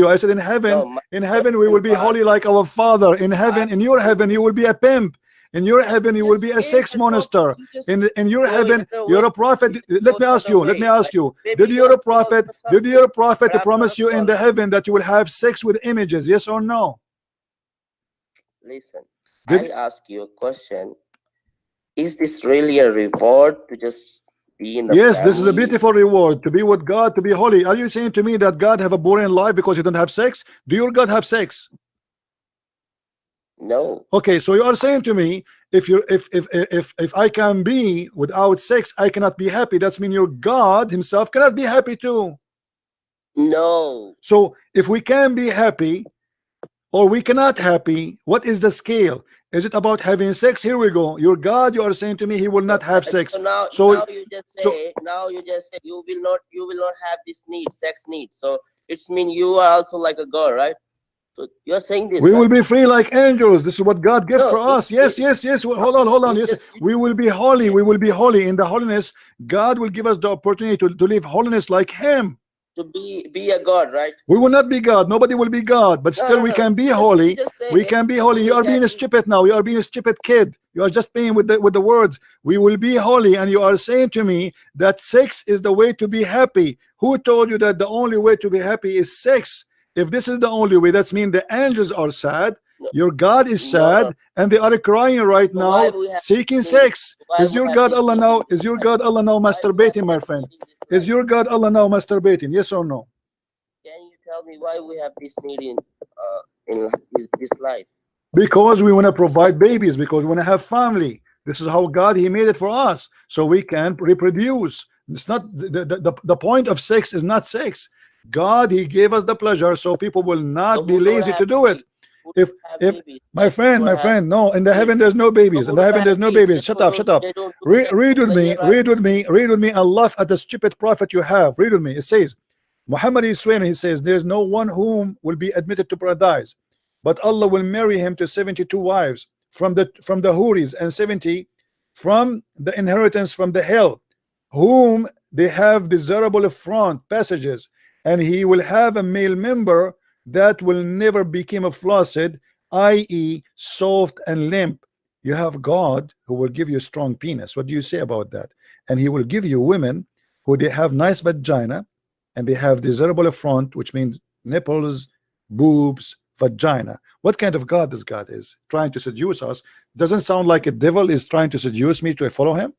I said in heaven, we will be holy like our Father. In heaven, in your heaven, you will be a pimp. In your heaven, you will be a sex monster. In your heaven, you're a prophet. Let me ask you. Did your prophet promise you in the heaven that you will have sex with images? Yes or no? Listen, I ask you a question. Is this really a reward to just be in the Yes, family? this is a beautiful reward to be with God, to be holy. Are you saying to me that God have a boring life because you don't have sex? Do your God have sex? No. Okay, so you are saying to me, if you if I can be without sex, I cannot be happy. That's mean your God himself cannot be happy too. No. So if we can be happy or we cannot happy, what is the scale? Is it about having sex? Here we go. Your God, you are saying to me, he will not have sex. So now, So you just so say, you will not have this need, sex need. So it's mean you are also like a God, right? So you're saying this, we will right? be free like angels. This is what God gives for No, us. Yes, yes, yes. Well, hold on. you Yes, just you, we will be holy. We will be holy. In the holiness, God will give us the opportunity to live holiness like him. to be a God, right? We will not be God. Nobody will be God, but No, still no, we no. can be You holy. just say We can be you holy. You will are get being stupid now. You are being a stupid kid. You are just playing with the words. We will be holy, and you are saying to me that sex is the way to be happy. Who told you that the only way to be happy is sex? If this is the only way, that means the angels are sad. no, Your God is no. sad, and they are crying right So why now, we have seeking this need? sex. Why Is we your have God this Allah need now? in Is this your life? God Allah now Why we have masturbating, my sex friend? need in this Is life? your God Allah now masturbating? Yes or no? Can you tell me why we have this need in this life? Because we want to provide babies, because we want to have family. This is how God he made it for us, so we can reproduce. It's not the point of sex is not sex. God he gave us the pleasure, so people will So not be who don't lazy have to do it. babies? Who if don't have if babies? my Like who friend, don't have no, in the kids? heaven there's no So babies. In who the don't heaven have there's no kids? babies. Just Shut for up, those shut up. they don't do sex Read with all the me, year, right? read with me and laugh at the stupid prophet you have. Read with me. It says Muhammad is swearing, he says there's no one whom will be admitted to paradise, but Allah will marry him to 72 wives from the Huris, and 70 from the inheritance from the hell, whom they have desirable front passages, and he will have a male member that will never become a flaccid, i.e. soft and limp. You have God who will give you a strong penis. What do you say about that? And he will give you women who they have nice vagina, and they have desirable front, which means nipples, boobs, vagina. What kind of God this God is trying to seduce us? Doesn't sound like a devil is trying to seduce me to follow him.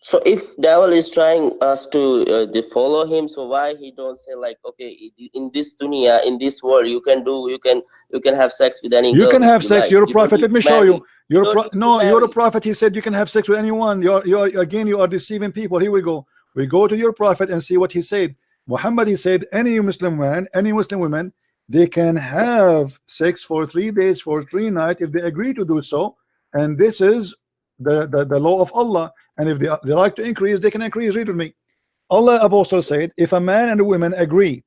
So if devil is trying us to follow him, so why he don't say like, okay, in this dunya, in this world, you can have sex with any You can girl if have you sex. like. You're a You don't prophet. need Let to me show marry. you. You You're a don't need to no. You're a marry. prophet. He said you can have sex with anyone. You're again. You are deceiving people. Here we go. We go to your prophet and see what he said. Muhammad, he said any Muslim man, any Muslim woman, they can have sex for 3 days, for 3 nights if they agree to do so. And this is the law of Allah. And if they like to increase, they can increase. Read with me. Allah Apostle said, if a man and a woman agree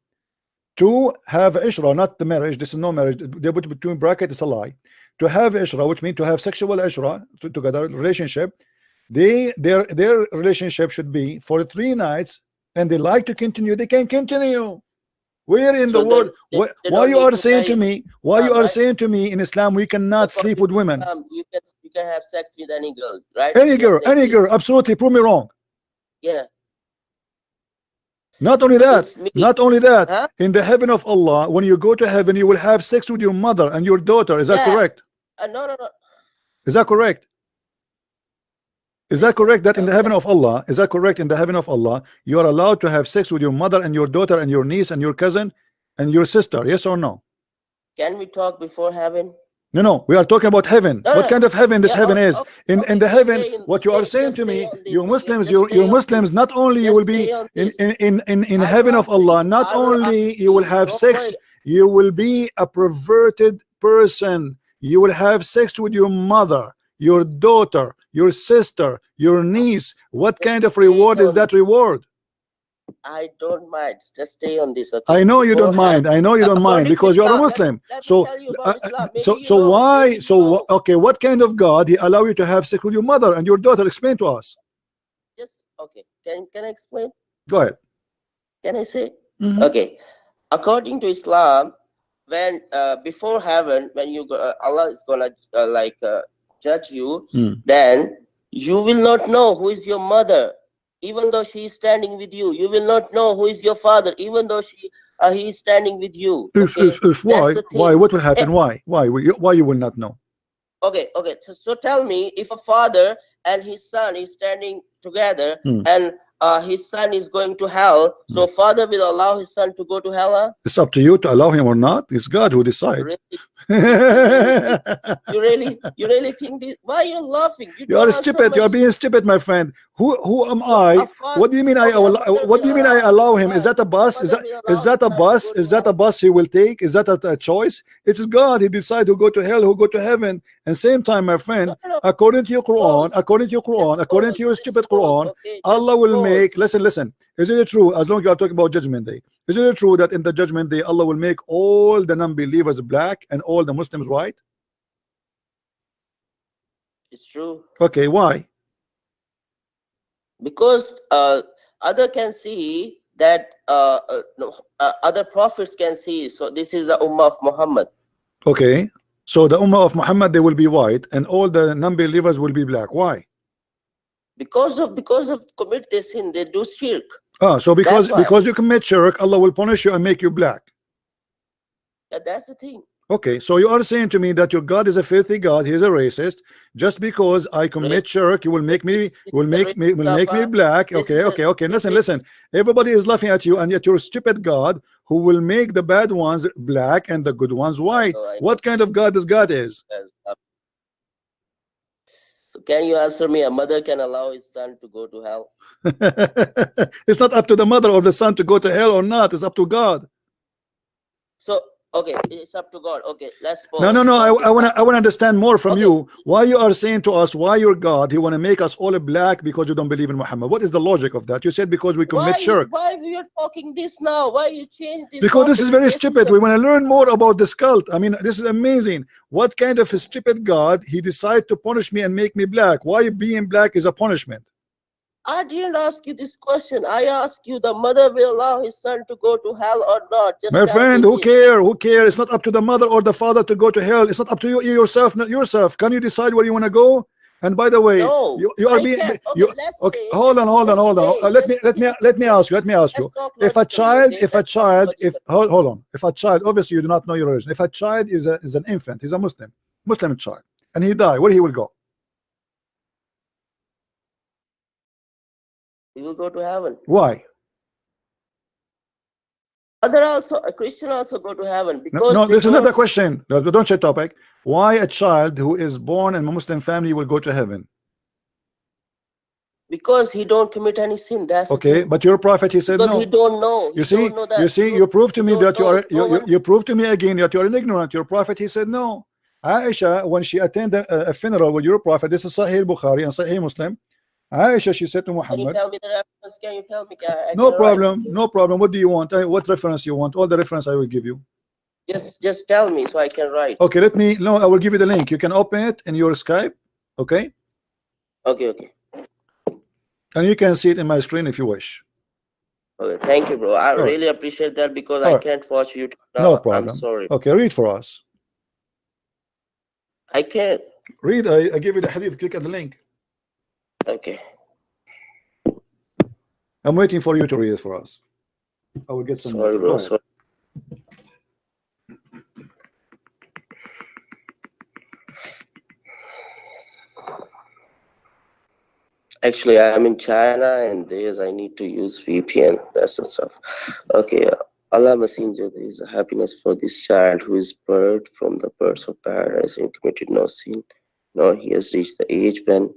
to have ishra, not the marriage, this is no marriage, they put between bracket, it's a lie. To have ishra, which means to have sexual ishra, together relationship, their relationship should be for 3 nights, and they like to continue, they can continue. Where in the So world? they Why don't you need are to saying marry to in me? Why you Islam, are right? saying to me in Islam we cannot sleep According with to women? Islam, you can have sex with any girl, right? You're saying Any this. girl, absolutely. Prove me wrong. Yeah. Not only So that, it's me. not only that, Huh? in the heaven of Allah, when you go to heaven, you will have sex with your mother and your daughter. Is that Yeah. correct? No, no, no. Is that correct? Is that Listen. correct that in the heaven Okay. of Allah, is that correct in the heaven of Allah, you are allowed to have sex with your mother and your daughter and your niece and your cousin and your sister? Yes or no? Can we talk before heaven? No, no, we are talking about heaven. No, What no. kind of heaven this Yeah. heaven is? In Okay. the Just heaven, stay in. what you are saying Just to stay me, on this. you Okay. Muslims, Just you're stay on Muslims, this. not only you will Just be stay on this. in I will heaven of answer Allah, you. not I will only answer you will you. have Don't sex, worry. you will be a perverted person. You will have sex with your mother, your daughter, your sister, your niece. What Just kind of stay reward is on. that reward? I don't mind. Just stay on this. I Okay. know you Before don't heaven. mind. I know you don't mind According to because you are a Islam, Muslim. let me So, tell you about Islam. Maybe so, you know. why? Maybe you know. Okay, what kind of God he allow you to have sex with your mother and your daughter? Explain to us. Just okay. Can I explain? Go ahead. Can I say? Mhm. Okay. According to Islam, when before heaven, when Allah is gonna judge you, Mm. then you will not know who is your mother, even though she is standing with you. You will not know who is your father, even though he is standing with you. Okay, If that's why? the Why? thing. What will Eh, happen? Why? Why you will not know? okay. So tell me, if a father and his son is standing together, Hmm. and his son is going to hell, so father will allow his son to go to hell? Huh? It's up to you to allow him or not. It's God who decides. Really, you really think this? Why are you laughing? You You are don't answer stupid. my You are being stupid, my friend. Who am so I? a father. What do you mean Okay, a mother what will do you mean I allow allow him? Is son. that a A bus? mother will Is allow his that a son to bus? go to Is that a hell. bus he will take? Is that a choice? It is God. He decide who go to hell, who go to heaven. And same time, my friend, No, no, no. according to your Quran, Suppose, according to your just stupid suppose, Quran, okay, Allah just will make. suppose. Listen. Isn't it true? As long as you are talking about Judgment Day, isn't it true that in the Judgment Day Allah will make all the non-believers black and all the Muslims white? It's true. Okay, why? Because other can see that no, other prophets can see. So this is the ummah of Muhammad. Okay, so the Ummah of Muhammad, they will be white and all the non-believers will be black. Why? Because of commit this sin, they do shirk. So That's why. because you commit shirk, Allah will punish you and make you black. Yeah, that's the thing. Okay, so you are saying to me that your God is a filthy God, he is a racist. Just because I commit shirk, you will make me black. Okay. Listen. Everybody is laughing at you, and yet you're a stupid God who will make the bad ones black and the good ones white. I know. What kind of God this God is? So can you answer me? A mother can allow his son to go to hell? It's not up to the mother or the son to go to hell or not. It's up to God. So okay, it's up to God. Okay, let's pause. No. I want to understand more from you. Why you are saying to us, why your God, he want to make us all black because you don't believe in Muhammad? What is the logic of that? You said because we commit shirk. Why we are talking this now? Why you change this? Because this is very stupid. We want to learn more about this cult. I mean, this is amazing. What kind of a stupid God he decide to punish me and make me black? Why being black is a punishment? I didn't ask you this question. I asked you, the mother will allow his son to go to hell or not? Just my friend, who care? It's not up to the mother or the father to go to hell. It's not up to you yourself, not yourself. Can you decide where you want to go? And by the way, no, you are being okay. Hold on. Let me ask you. If a child, hold on. If a child, obviously you do not know your religion. If a child is an infant, he's a Muslim child, and he die, where he will go? He will go to heaven. Why? Other also, a Christian also go to heaven because no, this is not a question. Don't change topic. Why a child who is born in a Muslim family will go to heaven? Because he don't commit any sin. That's okay. But your prophet, he said because no. he don't know. You see, you prove to me that you prove to me again that you are ignorant. Your prophet, he said no. Aisha, when she attended a funeral with your prophet, this is Sahih Bukhari and Sahih Muslim. Aisha, she said to Muhammad, can you tell me the reference? Can you tell me? No problem. What do you want? What reference you want? All the reference I will give you. Just tell me so I can write. Okay, I will give you the link. You can open it in your Skype. Okay. Okay. And you can see it in my screen if you wish. Okay, thank you, bro. I really appreciate that because I can't watch YouTube now. No problem. I'm sorry. Okay, read for us. I can't. Read. I give you the hadith. Click at the link. Okay. I'm waiting for you to read it for us. I will get some. Sorry, bro. Sorry. Actually, I'm in China and I need to use VPN. That's the stuff. Okay. Allah Messenger, there is a happiness for this child who is bird from the birds of paradise and committed no sin, nor he has reached the age when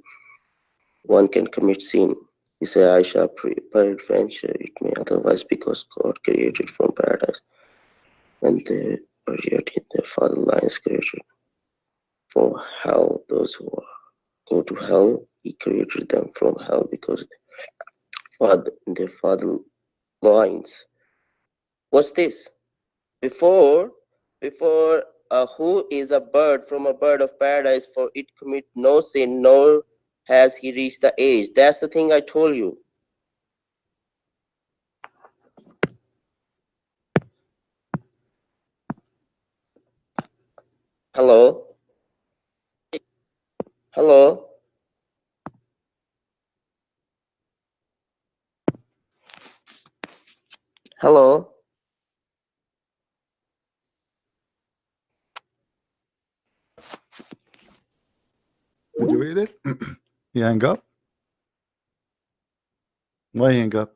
one can commit sin. He said, Aisha, peradventure it may otherwise, because God created from paradise, and they are yet in their father lines created for hell. Those who go to hell, he created them from hell because their father lines. What's this? Before who is a bird from a bird of paradise, for it commit no sin, nor has he reached the age. That's the thing I told you. Hello? Hello? Hello? Did you read it? He hang up? Why he hang up?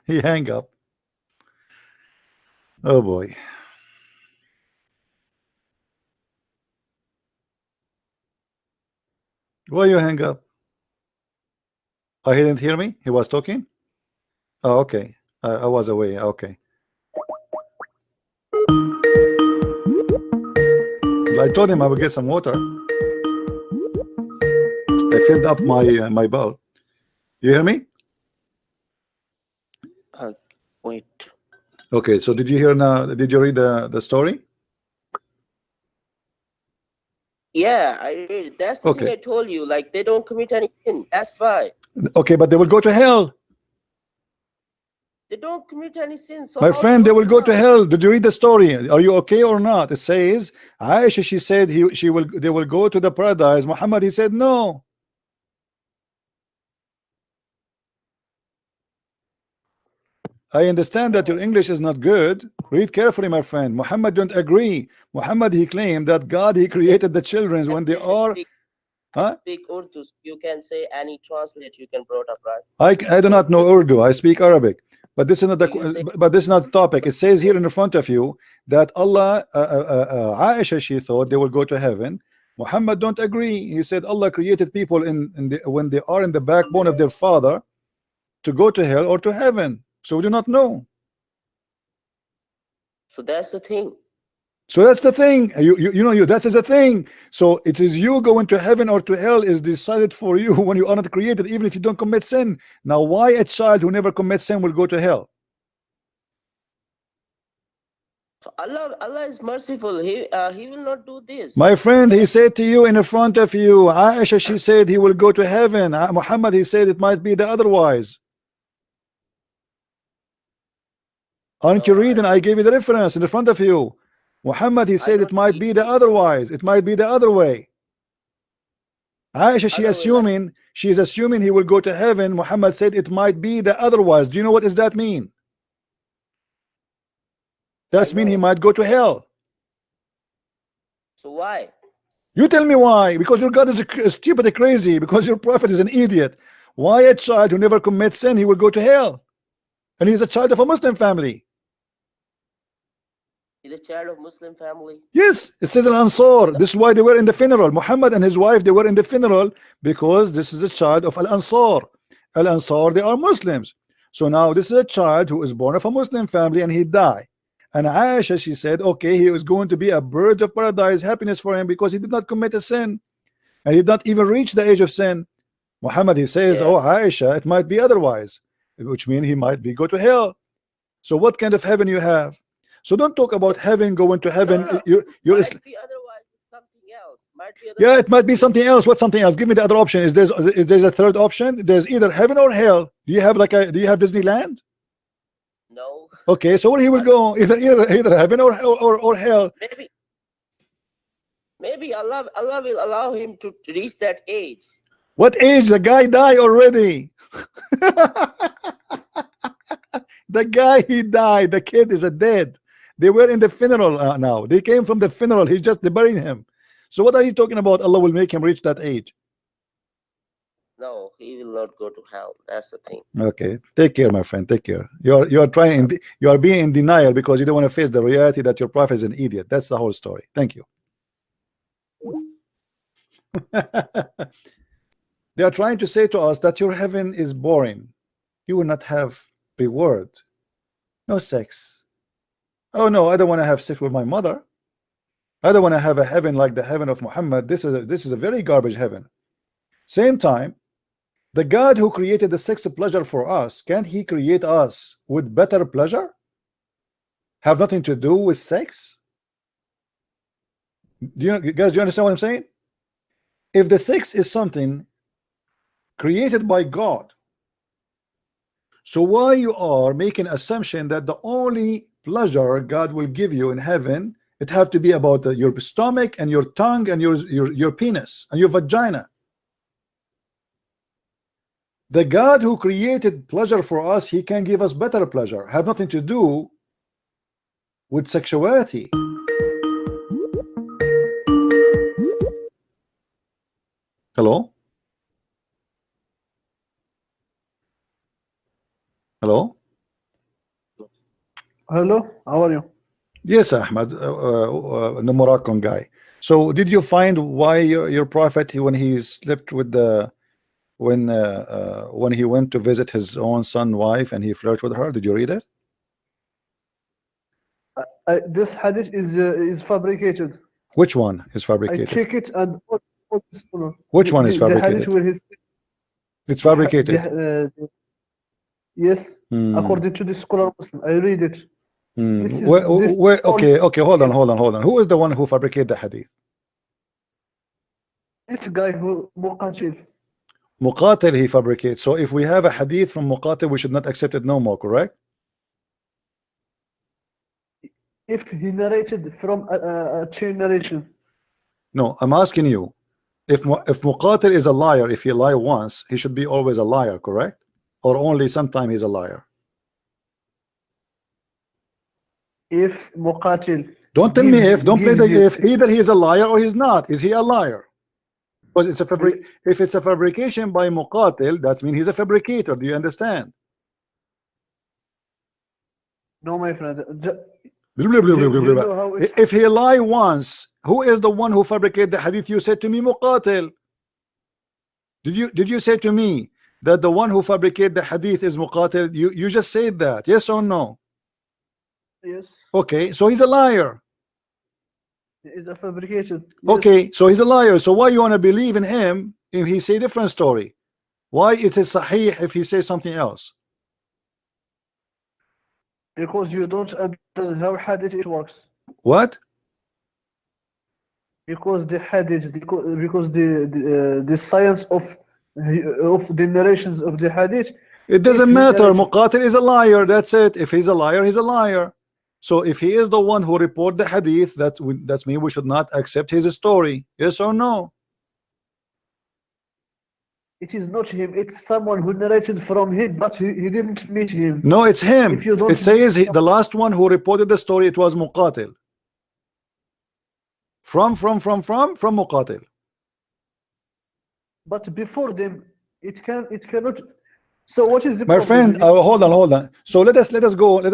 He hang up. Oh boy. Why you hang up? Oh, he didn't hear me? He was talking? Oh, okay. I was away. Okay. I told him I would get some water. I filled up my bowl. You hear me? Wait. Okay, so did you hear now? Did you read the story? Yeah, I read. That's the thing I told you. Like, they don't commit any sin. That's why. Okay, but they will go to hell. They don't commit any sin. So my friend, they will go to hell. Did you read the story? Are you okay or not? It says Aisha, she said they will go to the paradise. Muhammad, he said no. I understand that your English is not good. Read carefully, my friend. Muhammad don't agree. Muhammad, he claimed that God, he created the children when they are speak Urdu. You can say any translate you can brought up, right? I do not know Urdu. I speak Arabic. But this is not the topic. It says here in front of you that Allah, Aisha, she thought they will go to heaven. Muhammad don't agree. He said Allah created people when they are in the backbone of their father to go to hell or to heaven. So we do not know. So that's the thing. So that's the thing. That is the thing. So it is you going to heaven or to hell is decided for you when you are not created, even if you don't commit sin. Now, why a child who never commits sin will go to hell? So Allah is merciful. He will not do this. My friend, he said to you in front of you, Aisha, she said he will go to heaven. Muhammad, he said it might be the otherwise. Aren't you reading? I gave you the reference in the front of you. Muhammad, he said it might be the otherwise. It might be the other way. Aisha, she's assuming he will go to heaven. Muhammad said it might be the otherwise. Do you know what does that mean? That means he might go to hell. So why? You tell me why. Because your God is stupid and crazy. Because your prophet is an idiot. Why a child who never commits sin, he will go to hell? And he's a child of a Muslim family. He's a child of Muslim family. Yes, it says Al-Ansar. This is why they were in the funeral. Muhammad and his wife, they were in the funeral because this is a child of Al-Ansar. Al-Ansar, they are Muslims. So now this is a child who is born of a Muslim family and he died. And Aisha, she said, okay, he was going to be a bird of paradise, happiness for him because he did not commit a sin. And he did not even reach the age of sin. Muhammad, he says, oh, Aisha, it might be otherwise, which means he might go to hell. So what kind of heaven you have? So don't talk about heaven, going to heaven. Might be otherwise, something else. Yeah, it might be something else. What's something else? Give me the other option. Is there a third option? There's either heaven or hell. Do you have Disneyland? No. Okay, so where he will go? Either heaven or hell. Maybe Allah will allow him to reach that age. What age? The guy died already. The guy, he died. The kid is dead. They were in the funeral now. They came from the funeral. They buried him. So what are you talking about? Allah will make him reach that age. No, he will not go to hell. That's the thing. Okay, take care, my friend. Take care. You are being in denial because you don't want to face the reality that your prophet is an idiot. That's the whole story. Thank you. They are trying to say to us that your heaven is boring. You will not have reward. No sex. Oh no, I don't want to have sex with my mother. I don't want to have a heaven like the heaven of Muhammad. This is a very garbage heaven. Same time, the God who created the sex pleasure for us, can't he create us with better pleasure? Have nothing to do with sex? Do you understand what I'm saying? If the sex is something created by God, so why you are making assumption that the only pleasure God will give you in heaven, it have to be about your stomach and your tongue and your penis and your vagina? The God who created pleasure for us, he can give us better pleasure. Have nothing to do with sexuality. Hello? Hello? Hello, how are you? Yes, Ahmad, the Moroccan guy. So did you find why your prophet, when he slept with the when he went to visit his own son wife and he flirted with her? Did you read it? This hadith is fabricated. Which one is I fabricated? check it and all the scholar. Which one is The hadith fabricated? where his It's fabricated. yes, Hmm. according to the scholar Muslim, I read it. This is Okay, hold on. Who is the one who fabricated the hadith? this guy who Muqatil. Muqatil, he fabricates. So if we have a hadith from Muqatil, we should not accept it no more, correct? If he narrated from a chain narration, No, I'm asking you, if Muqatil is a liar, if he lie once, he should be always a liar, correct? Or only sometime he's a liar? if Muqatil Don't tell me if, don't play the gives you- if. Either he is a liar or he's not. Is he a liar? Because it's a if it's a fabrication by Muqatil, that means he's a fabricator. Do you understand? No, my friend. If he lie once, who is the one who fabricated the hadith? You said to me Muqatil. Did you say to me that the one who fabricated the hadith is Muqatil? You just said that. Yes or no? Yes, Okay, so he's a liar. it's a fabrication. Yes. Okay, so he's a liar. So why you want to believe in him if he say different story? Why it is sahih if he says something else? Because you don't understand how hadith it works. What? Because the hadith, because the science of the narrations of the hadith. It doesn't If he matter. narrated- Muqatil is a liar. That's it. If he's a liar, he's a liar. So if he is the one who report the hadith, that's mean we should not accept his story. Yes or no? It is not him. It's someone who narrated from him, but he didn't meet him. No, it's him. If you don't It says the last one who reported the story, it was Muqatil. From Muqatil. But before them, it cannot. So what is the My problem? friend, hold on. So let us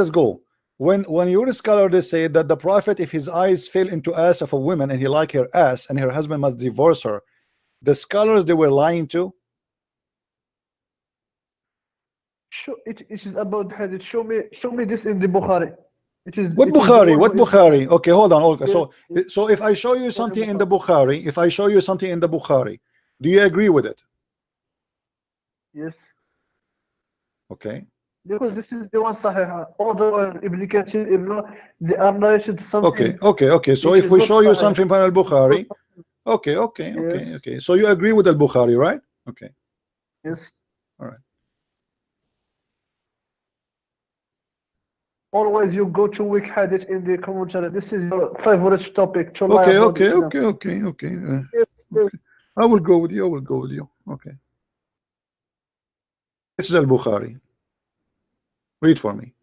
go. When your scholar they say that the prophet, if his eyes fell into ass of a woman and he like her ass and her husband must divorce her, the scholars they were lying to. It is about the hadith. Show me this in the Bukhari. What it is Bukhari? the one What who is- Bukhari? Okay, hold on. Okay, Yeah. so if I show you something in the Bukhari, do you agree with it? Yes, Okay. because this is the one Sahih. All the one Ibn Kathir, they are narrated something. Okay. So which if is we not show you Sahih. something from al-Bukhari, okay. Yes. So you agree with al-Bukhari, right? Okay. Yes. All right. Always you go to weak hadith in the commentary. This is your favorite topic to lie about Islam. Okay. Yes. I will go with you. Okay. This is al-Bukhari. Read for me.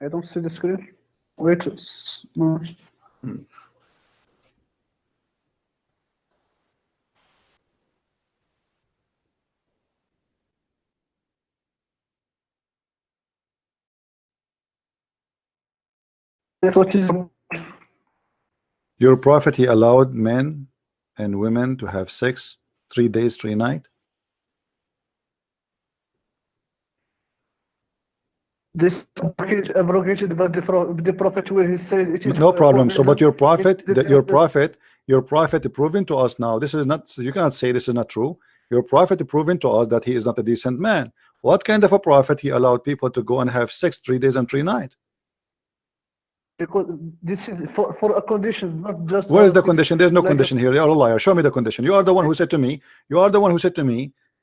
I don't see the screen. Wait. No. What is Your prophet, he allowed men and women to have sex 3 days, 3 nights. this abrogated by the prophet where he said it is No problem. So, but your forbidden. your prophet proving to us now, this is not, you cannot say this is not true. Your prophet proving to us that he is not a decent man. What kind of a prophet he allowed people to go and have sex 3 days and 3 nights? Because this is for a condition, not just. Where is the condition? There's no like condition here. You are a liar. Show me the condition. You are the one who said to me.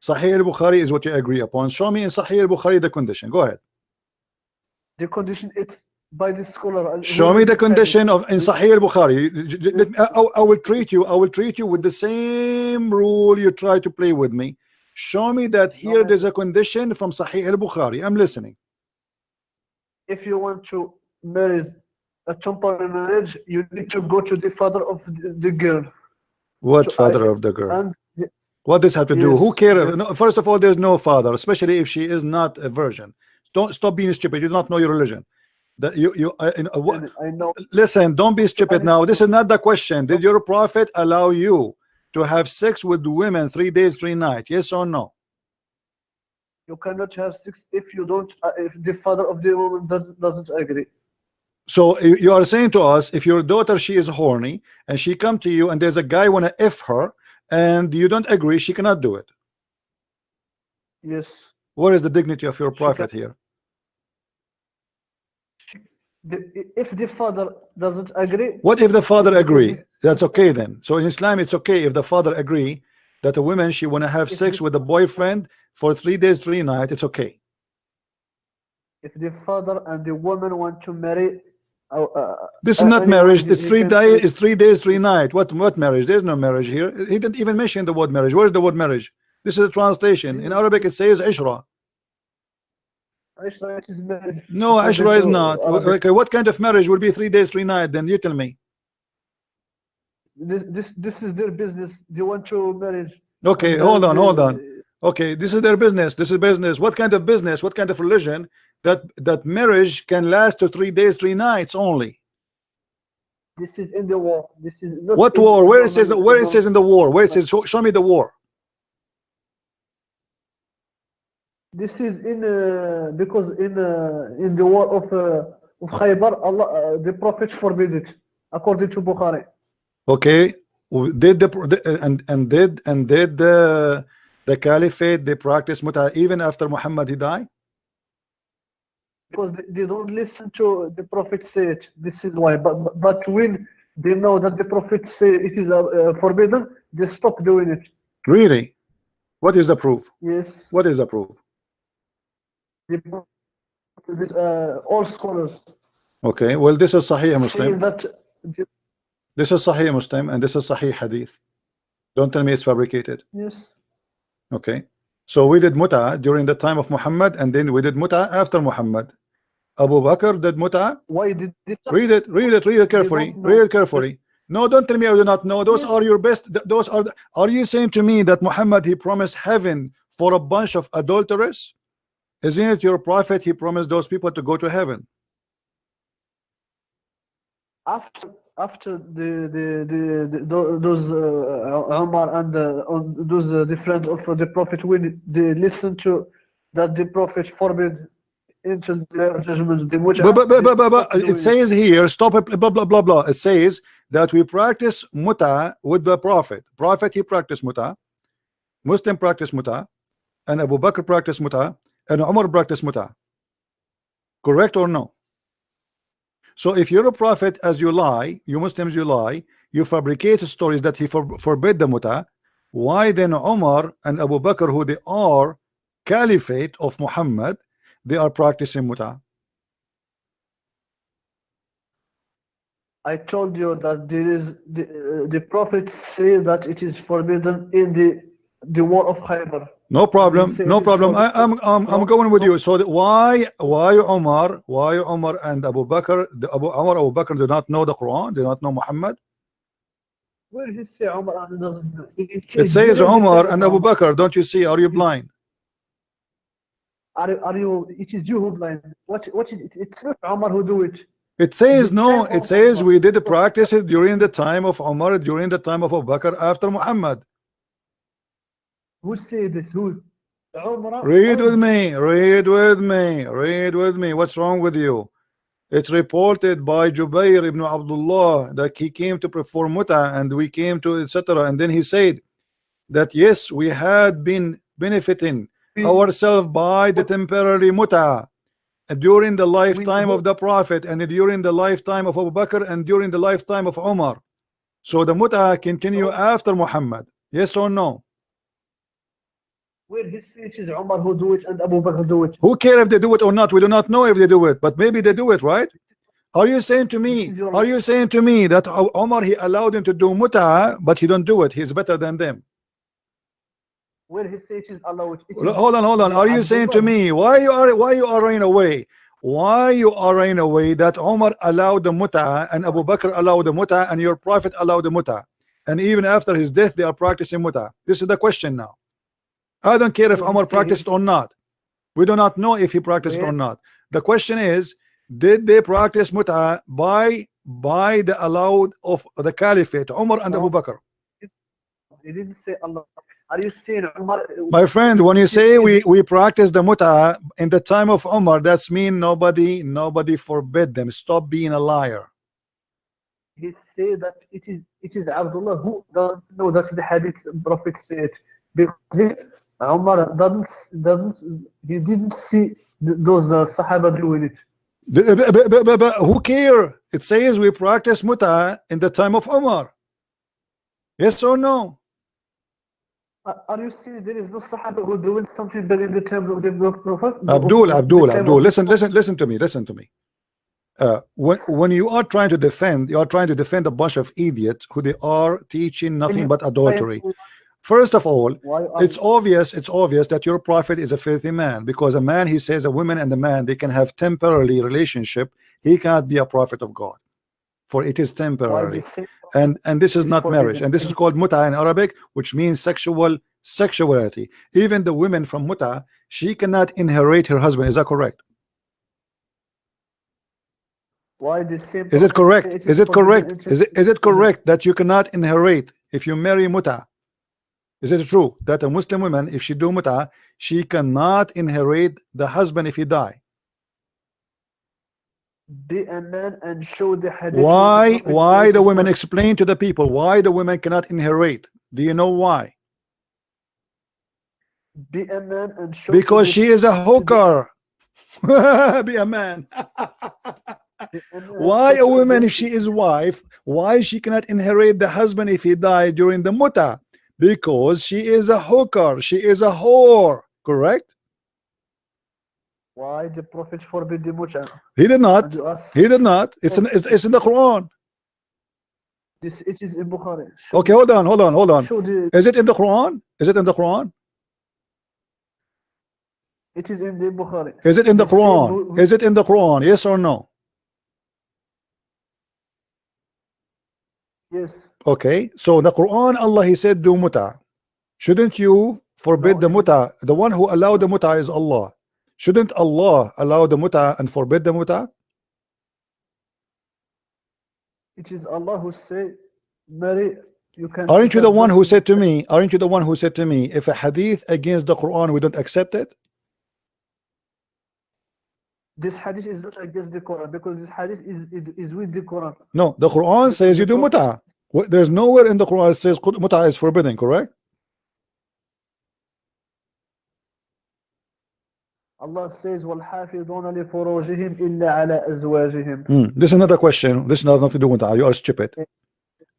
Sahih al-Bukhari is what you agree upon. Show me in Sahih al-Bukhari the condition. Go ahead. The condition it's by the scholar. Show me the condition of in Sahih al-Bukhari. I will treat you with the same rule you try to play with me. Show me that here there's a condition from Sahih al-Bukhari. I'm listening. If you want to marry a temporary marriage, you need to go to the father of the girl. What So father of the girl? and What does have to do? yes, Who cares? No, first of all, there's no father, especially if she is not a virgin. Don't stop being stupid. You do not know your religion. That I know. listen, don't be stupid now. This is not the question. Did your prophet allow you to have sex with women 3 days, 3 nights? Yes or no? You cannot have sex if you don't. If the father of the woman doesn't agree. So you are saying to us, if your daughter, she is horny and she come to you and there's a guy wanna F her and you don't agree, she cannot do it. Yes. Where is the dignity of your She prophet can, here? if the father doesn't agree, What if the father because agree? That's okay then. So in Islam, it's okay if the father agree that a woman, she wanna have sex with a boyfriend for 3 days, 3 nights. It's okay. if the father and the woman want to marry, This is not anyone, marriage. It's he 3 can days. marry. It's 3 days, 3 nights. What marriage? There's no marriage here. He didn't even mention the word marriage. Where's the word marriage? This is a translation. In Arabic, it says ishra. Ishra is marriage No, according ishra is to not. Arabic. Okay, what kind of marriage will be 3 days, 3 nights? Then you tell me. This is their business. They want to marry. Okay, And hold on. Okay, this is their business. This is business. What kind of business? What kind of religion that marriage can last to 3 days, 3 nights only? This is in the war. This is not What in war? Where it says? normal- Where it says in the war? Where it says? Show me the war. This is in because in the war of Khaybar, Allah the Prophet forbid it according to Bukhari. Okay, did the caliphate they practice muta even after Muhammad he died? Because they don't listen to the Prophet say it. This is why. But when they know that the Prophet say it is forbidden, they stop doing it. Really? What is the proof? Yes. What is the proof? All scholars Okay, well, this is Sahih say Muslim. that This is Sahih Muslim and this is Sahih Hadith. Don't tell me it's fabricated. yes. Okay, so we did muta during the time of Muhammad and then we did muta after Muhammad. Abu Bakr did muta. Why did they Read it carefully. don't know. Read it carefully. No, don't tell me I do not know. Those Yes. are your best. Those are you saying to me that Muhammad he promised heaven for a bunch of adulterers? Isn't it your prophet? He promised those people to go to heaven. After those Umar and those the friends of the Prophet, when they listen to that the Prophet forbid into their judgment, the It says here, stop it, blah blah blah blah. It says that we practice muta with the Prophet. Prophet he practiced muta, Muslim practice muta, and Abu Bakr practiced muta, and Umar practiced muta. Correct or no? So if you're a prophet, as you lie, you Muslims, you lie, you fabricate stories that he forbid the muta. Why then Umar and Abu Bakr, who they are caliphate of Muhammad, they are practicing muta? I told you that there is the Prophet say that it is forbidden in the war of Khaybar. No problem, They say no it is problem. forbidden. I'm going with you. So why Umar and Abu Bakr, Abu Bakr do not know the Quran, do not know Muhammad? Where he say Umar and doesn't know? It says Umar and Abu Bakr. Don't you see? Are you blind? Are you? It is you who blind. What is it? It's not Umar who do it. It says The no. time It of says Umar. we did practice it during the time of Umar, during the time of Abu Bakr, after Muhammad. Who say this? Who? Umar. Read with me. Read with me. Read with me. What's wrong with you? It's reported by Jubair ibn Abdullah that he came to perform muta and we came to etc. And then he said that yes, we had been benefiting ourselves by the temporary muta during the lifetime of the Prophet and during the lifetime of Abu Bakr and during the lifetime of Umar. So the muta continue after Muhammad. Yes or no? Where he says it is Umar who do it and Abu Bakr do it. Who care if they do it or not? We do not know if they do it, but maybe they do it, right? Are you saying to me? Are you saying to me that Umar he allowed them to do muta, but he don't do it? He's better than them. Where he says it is allowed. Hold on. Are you saying to me why you are running away? why you are in a way that Umar allowed the muta and Abu Bakr allowed the muta and your prophet allowed the muta, and even after his death they are practicing muta? This is the question now. I don't care if Umar practiced it or not. We do not know if he practiced it or not. The question is, did they practice muta by the allowed of the caliphate, Umar and Abu Bakr? He didn't say Allah. Are you saying Umar? My friend, when you say we practice the muta in the time of Umar, that's mean nobody forbid them. Stop being a liar. He said that it is Abdullah who doesn't know that the hadith Prophet said, because Umar he didn't see those Sahaba doing it. But who care? It says we practice muta in the time of Umar. Yes or no? Are you saying there is no Sahaba who doing something better in the time of the Prophet? Abdul, listen to me. When you are trying to defend, a bunch of idiots who they are teaching nothing but adultery. First of all, it's obvious that your prophet is a filthy man, because a man, he says, a woman and a man, they can have temporary relationship. He cannot be a prophet of God, for it is temporary, and this is not marriage, and this is called muta in Arabic, which means sexuality. Even the women from muta, she cannot inherit her husband. Is that correct? Is it correct? Is it correct that you cannot inherit if you marry muta? Is it true that a Muslim woman, if she do muta, she cannot inherit the husband if he die? Be a man and show the hadith. Why the women, explain to the people why the women cannot inherit? Do you know why? Be a man and show. Because she is a hooker. Be a man. Why a woman, if she is wife, why she cannot inherit the husband if he died during the muta? Because she is a hooker, she is a whore, correct? Why the Prophet forbid the muta? He did not. It's in the Quran. It is in Bukhari. Okay, hold on. Is it in the Quran? It is in the Quran. Is it in the Quran? Is it in the Quran? Yes or no? Yes. Okay, so the Quran, Allah, he said do muta. Shouldn't you forbid the muta? The one who allowed the muta is Allah. Shouldn't Allah allow the muta and forbid the muta? It is Allah who said, marry, you can. Aren't you the one who said to me, if a hadith against the Quran, we don't accept it? This hadith is not against the Quran, because this hadith is with the Quran. No, the Quran says you do muta. There's nowhere in the Quran that says muta is forbidden, correct? Allah says, وَالْحَافِظُونَ لِفُرُوجِهِمْ إِلَّا عَلَى أَزْوَاجِهِم. This is another question. This has nothing to do with muta. You are stupid.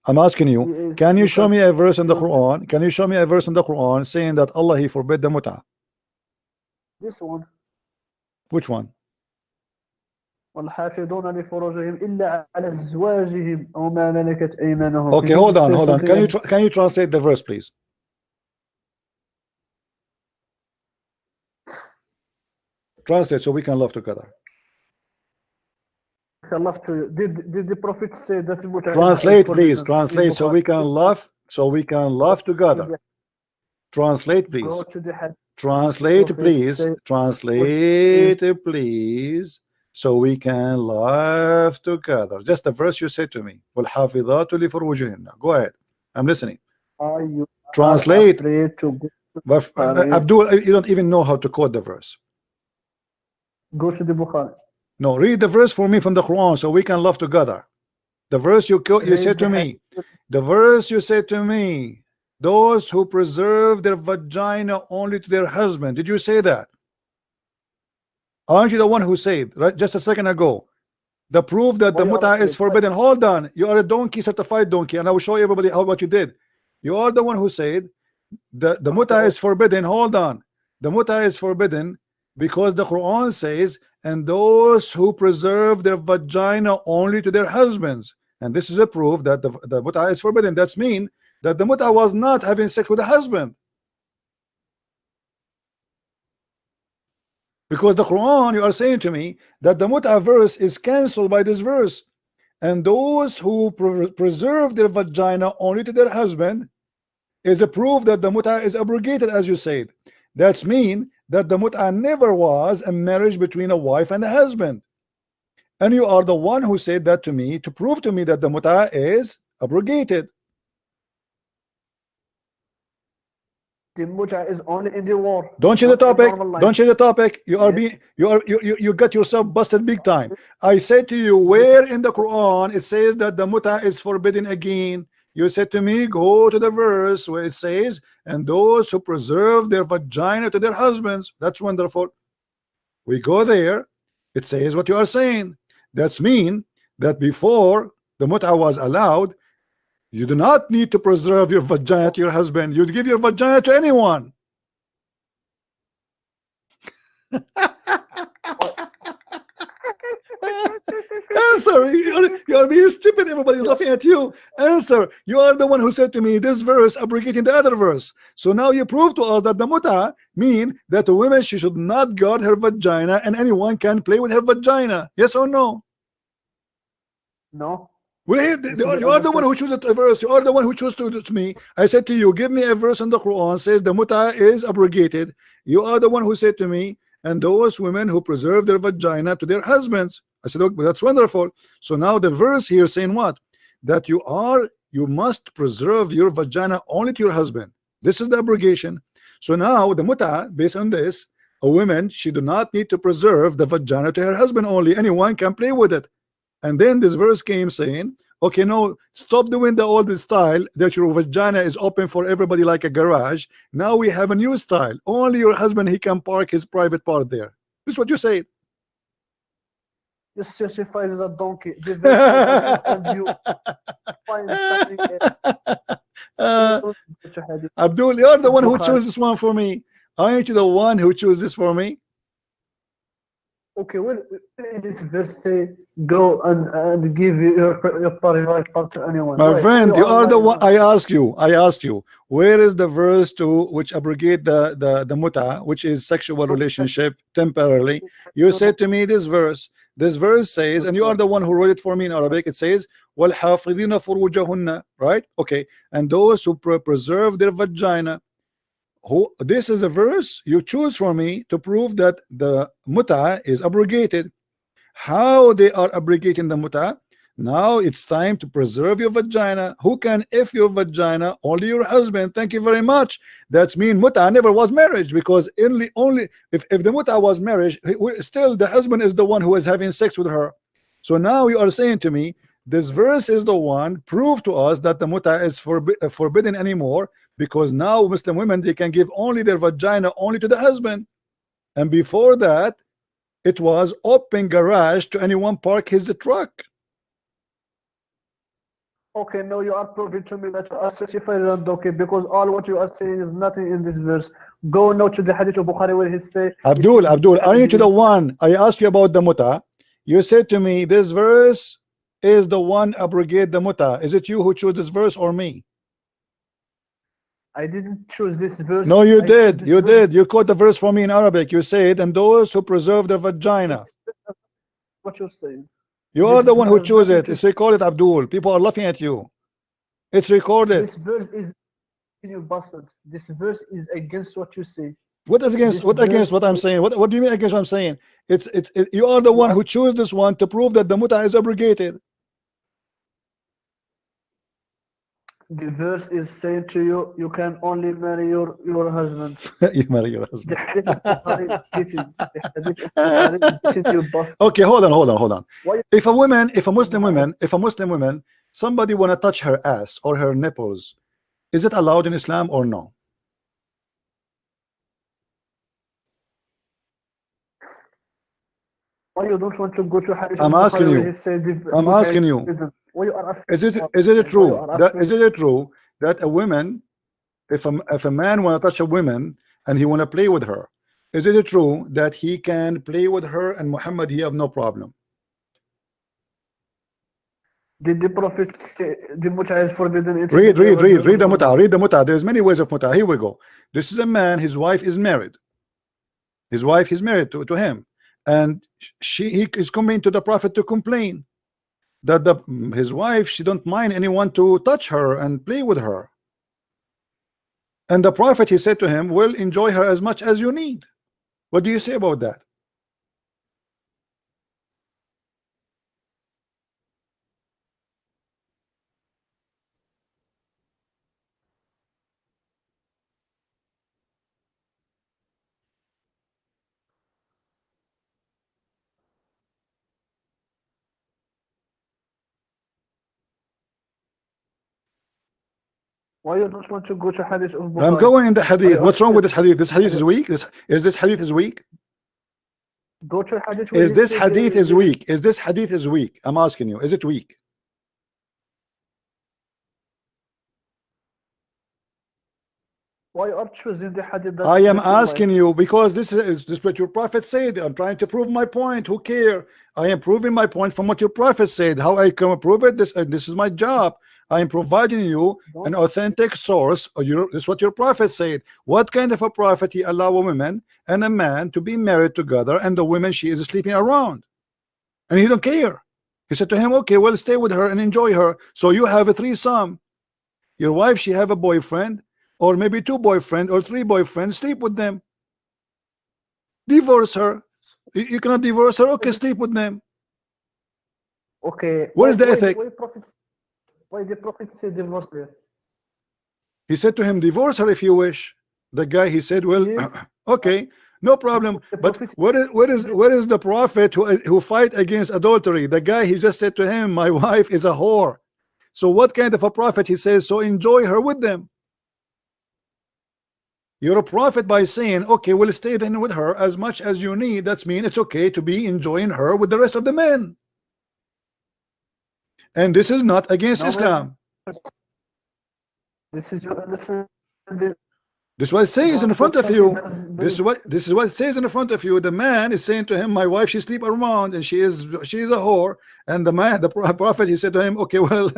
I'm asking you, can you show me a verse in the Quran? Can you show me a verse in the Quran saying that Allah, he forbid the muta? This one. Which one? والحافظون لفروجهم إلا على أزواجهم أو ما ملكت أيمانهم. Okay, hold on. Can you translate the verse, please? Translate so we can love together. Did the Prophet say that? Translate, please. Translate so we can love. So we can love together. Translate, please. Translate, please. Translate, please. So we can laugh together. Just the verse you said to me. وَالْحَافِظَاتُ لِفُرُوجِهِنَّ. Go ahead. I'm listening. Translate. Abdul, you don't even know how to quote the verse. Go to the Bukhari. No, read the verse for me from the Quran so we can laugh together. The verse you said to me. The verse you said to me. Those who preserve their vagina only to their husband. Did you say that? Aren't you the one who said right just a second ago the proof that the muta is forbidden? Hold on, you are a donkey, certified donkey, and I will show everybody how what you did. You are the one who said the muta is forbidden. Hold on, the muta is forbidden because the Quran says, and those who preserve their vagina only to their husbands, and this is a proof that the muta is forbidden. That's mean that the muta was not having sex with the husband. Because the Quran, you are saying to me that the mut'a verse is cancelled by this verse, and those who preserve their vagina only to their husband is a proof that the mut'a is abrogated, as you said. That's mean that the mut'a never was a marriage between a wife and a husband, and you are the one who said that to me to prove to me that the mut'a is abrogated. The mut'a is only in the war. Don't change the not in topic. normal life. Don't change the topic. You are being you got yourself busted big time. I said to you, where in the Quran it says that the mut'a is forbidden again? You said to me, go to the verse where it says, and those who preserve their vagina to their husbands. That's wonderful. We go there. It says what you are saying. That's mean that before the mut'a was allowed, you do not need to preserve your vagina to your husband. You'd give your vagina to anyone. Answer. You are being stupid. Everybody's laughing at you. Answer. You are the one who said to me this verse abrogating the other verse. So now you prove to us that the mut'a mean that a woman, she should not guard her vagina and anyone can play with her vagina. Yes or no? No. Well, you are the one who chooses a verse. You are the one who chose to me. I said to you, give me a verse in the Quran says the mut'a is abrogated. You are the one who said to me, and those women who preserve their vagina to their husbands. I said, okay, that's wonderful. So now the verse here saying what? That you must preserve your vagina only to your husband. This is the abrogation. So now the mut'a, based on this, a woman, she do not need to preserve the vagina to her husband only. Anyone can play with it. And then this verse came saying, okay, no, stop doing the old style that your vagina is open for everybody like a garage. Now we have a new style. Only your husband, he can park his private part there. This is what you say. This justifies as a donkey. The verse and you find something else. Abdul, you're the one who chose this one for me. Aren't you the one who chose this for me? Okay, well, in this verse say, go and give your private part to anyone. My right. friend, you are the one. I ask you, where is the verse to which abrogate the mut'a, which is sexual relationship temporarily? You said to me this verse says, and you are the one who wrote it for me in Arabic. It says, وَالْحَافِظِينَ فُرُوجَهُنَّ, right? Okay, and those who preserve their vagina. This is a verse you choose for me to prove that the mut'a is abrogated. How they are abrogating the mut'a? Now it's time to preserve your vagina. Who can F your vagina? Only your husband. Thank you very much. That's mean mut'a never was marriage, because only if the mut'a was marriage, still the husband is the one who is having sex with her. So now you are saying to me this verse is the one prove to us that the mut'a is forbidden anymore, because now Muslim women, they can give only their vagina only to the husband, and before that it was open garage to anyone park his truck. Okay, now you are proving to me that you are certified as a donkey, because all what you are saying is nothing in this verse. Go now to the hadith of Bukhari where he say, Abdul, aren't you the one? I asked you about the mut'a. You said to me this verse is the one abrogate the mut'a. Is it you who chose this verse or me? I didn't choose this verse. No, you did. You did. You quote the verse for me in Arabic. You said, and those who preserve their vagina. What you're saying. You are the one who chose it. It's recorded, Abdul. People are laughing at you. It's recorded. This verse is you bastard. This verse is against what you say. What is against what against what I'm saying? What do you mean against what I'm saying? You are the one who chose this one to prove that the mut'a is abrogated. The verse is saying to you, you can only marry your husband. You marry your husband. You Okay, hold on. If a Muslim woman, somebody wanna touch her ass or her nipples, is it allowed in Islam or no? Why you don't want to go to Hadith? I'm asking you. I'm asking you. Is it true that a woman, if a man wanna touch a woman and he wanna play with her, is it true that he can play with her and Muhammad he have no problem? Did the Prophet say the mut'a is forbidden? Read the mut'a. Read the mut'a. There's many ways of mut'a. Here we go. This is a man, his wife is married. His wife is married to him, and he is coming to the Prophet to complain that his wife, she don't mind anyone to touch her and play with her. And the Prophet, he said to him, well, enjoy her as much as you need. What do you say about that? Why you don't want to go to hadith of Bukhari? I'm going in the hadith. What's wrong with this hadith? This hadith Okay. is weak. This hadith is weak. Go to hadith. where Is he this said, hadith is weak? Is this hadith is weak? I'm asking you. Is it weak? Why are choosing the hadith? That I am that you like? asking you because this is what your prophet said. I'm trying to prove my point. Who care? I am proving my point from what your prophet said. How I can prove it? This is my job. I am providing you an authentic source. This is what your prophet said. What kind of a prophet he allow a woman and a man to be married together, and the woman, she is sleeping around, and he don't care. He said to him, okay, well, stay with her and enjoy her. So you have a threesome. Your wife, she have a boyfriend, or maybe two boyfriends or three boyfriends. Sleep with them. Divorce her. You cannot divorce her. Okay, sleep with them. Okay. What is the ethic? Why the prophet said divorce her? He said to him, divorce her if you wish. The guy, he said, well, Yes. okay, no problem. The But prophet- what is the prophet who fight against adultery? The guy, he just said to him, my wife is a whore. So what kind of a prophet? He says, so enjoy her with them. You're a prophet by saying, okay, we'll stay then with her as much as you need. That's mean it's okay to be enjoying her with the rest of the men. And this is not against No, Islam. This is your understanding. This is what it says in front of you. This is what it says in front of you. The man is saying to him, my wife, she sleep around and she is a whore. And the man, the prophet, he said to him, okay, well,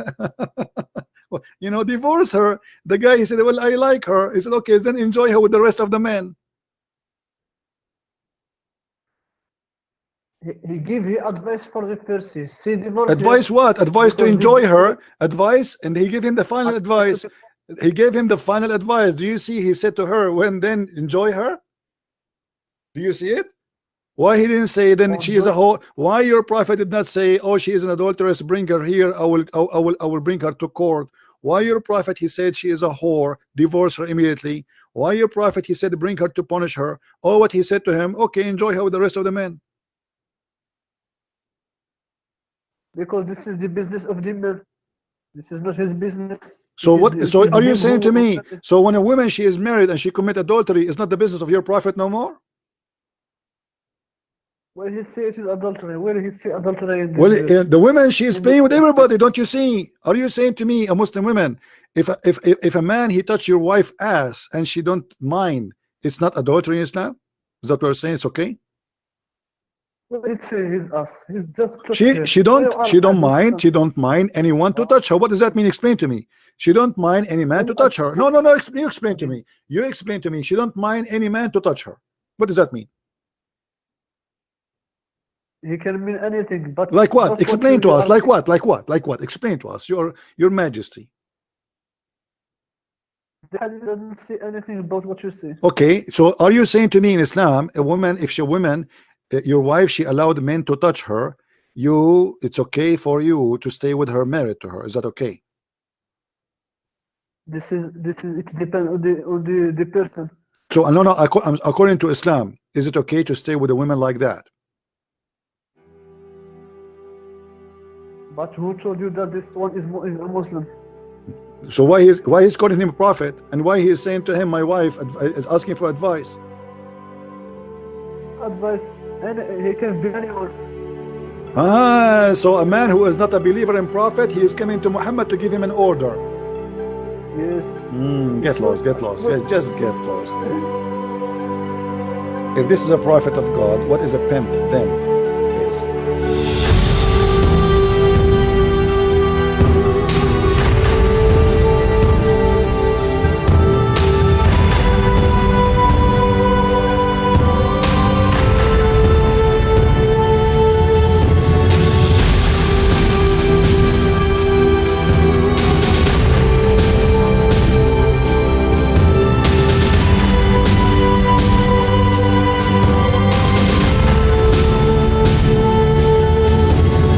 well, you know, divorce her. The guy, he said, well, I like her. He said, okay, then enjoy her with the rest of the men. He gave you advice for the first. See, divorce. Advice what? Advice to Because enjoy this- her. Advice, and he gave him the final advice. He gave him the final advice. Do you see? He said to her, when then enjoy her. Do you see it? Why he didn't say then she is a whore? Why your prophet did not say, oh, she is an adulteress, bring her here, I will bring her to court? Why your prophet, he said she is a whore, divorce her immediately? Why your prophet, he said bring her to punish her? Oh, what he said to him, okay, enjoy her with the rest of the men. Because this is the business of the man. This is not his business. So It what? is- So it is are you him saying to who- me? So when a woman, she is married and she commit adultery, it's not the business of your prophet no more? Where he say it is adultery? Where he say adultery? In this Well, verse? the woman, she is playing with everybody. Don't you see? Are you saying to me, a Muslim woman, if a man, he touch your wife ass and she don't mind, it's not adultery in Islam? Is that what you're saying? It's okay. Well, he say he's us. He's just touched She her. she Why don't you are she don't adult- mind. She don't mind anyone to touch her. What does that mean? Explain to me. She don't mind any man to touch her. No, no, no. You explain to me. You explain to me. She don't mind any man to touch her. What does that mean? He can mean anything, but Like what? but Explain you to us. are- Like what? Like what? Like what? Explain to us. Your Majesty. The hadith doesn't say anything about what you say. Okay, so are you saying to me in Islam, a woman, if she woman, your wife, she allowed men to touch her, it's okay for you to stay with her, married to her? Is that okay? This is it depends on the person. So no, no. According to Islam, is it okay to stay with a woman like that? But who told you that this one is a Muslim? So why he's calling him a prophet, and why he is saying to him, my wife is asking for advice? Advice, and he can be anyone. Ah, so a man who is not a believer in prophet, he is coming to Muhammad to give him an order. Yes. Get lost, get lost. Yeah, just get lost. If this is a prophet of God, what is a pimp then?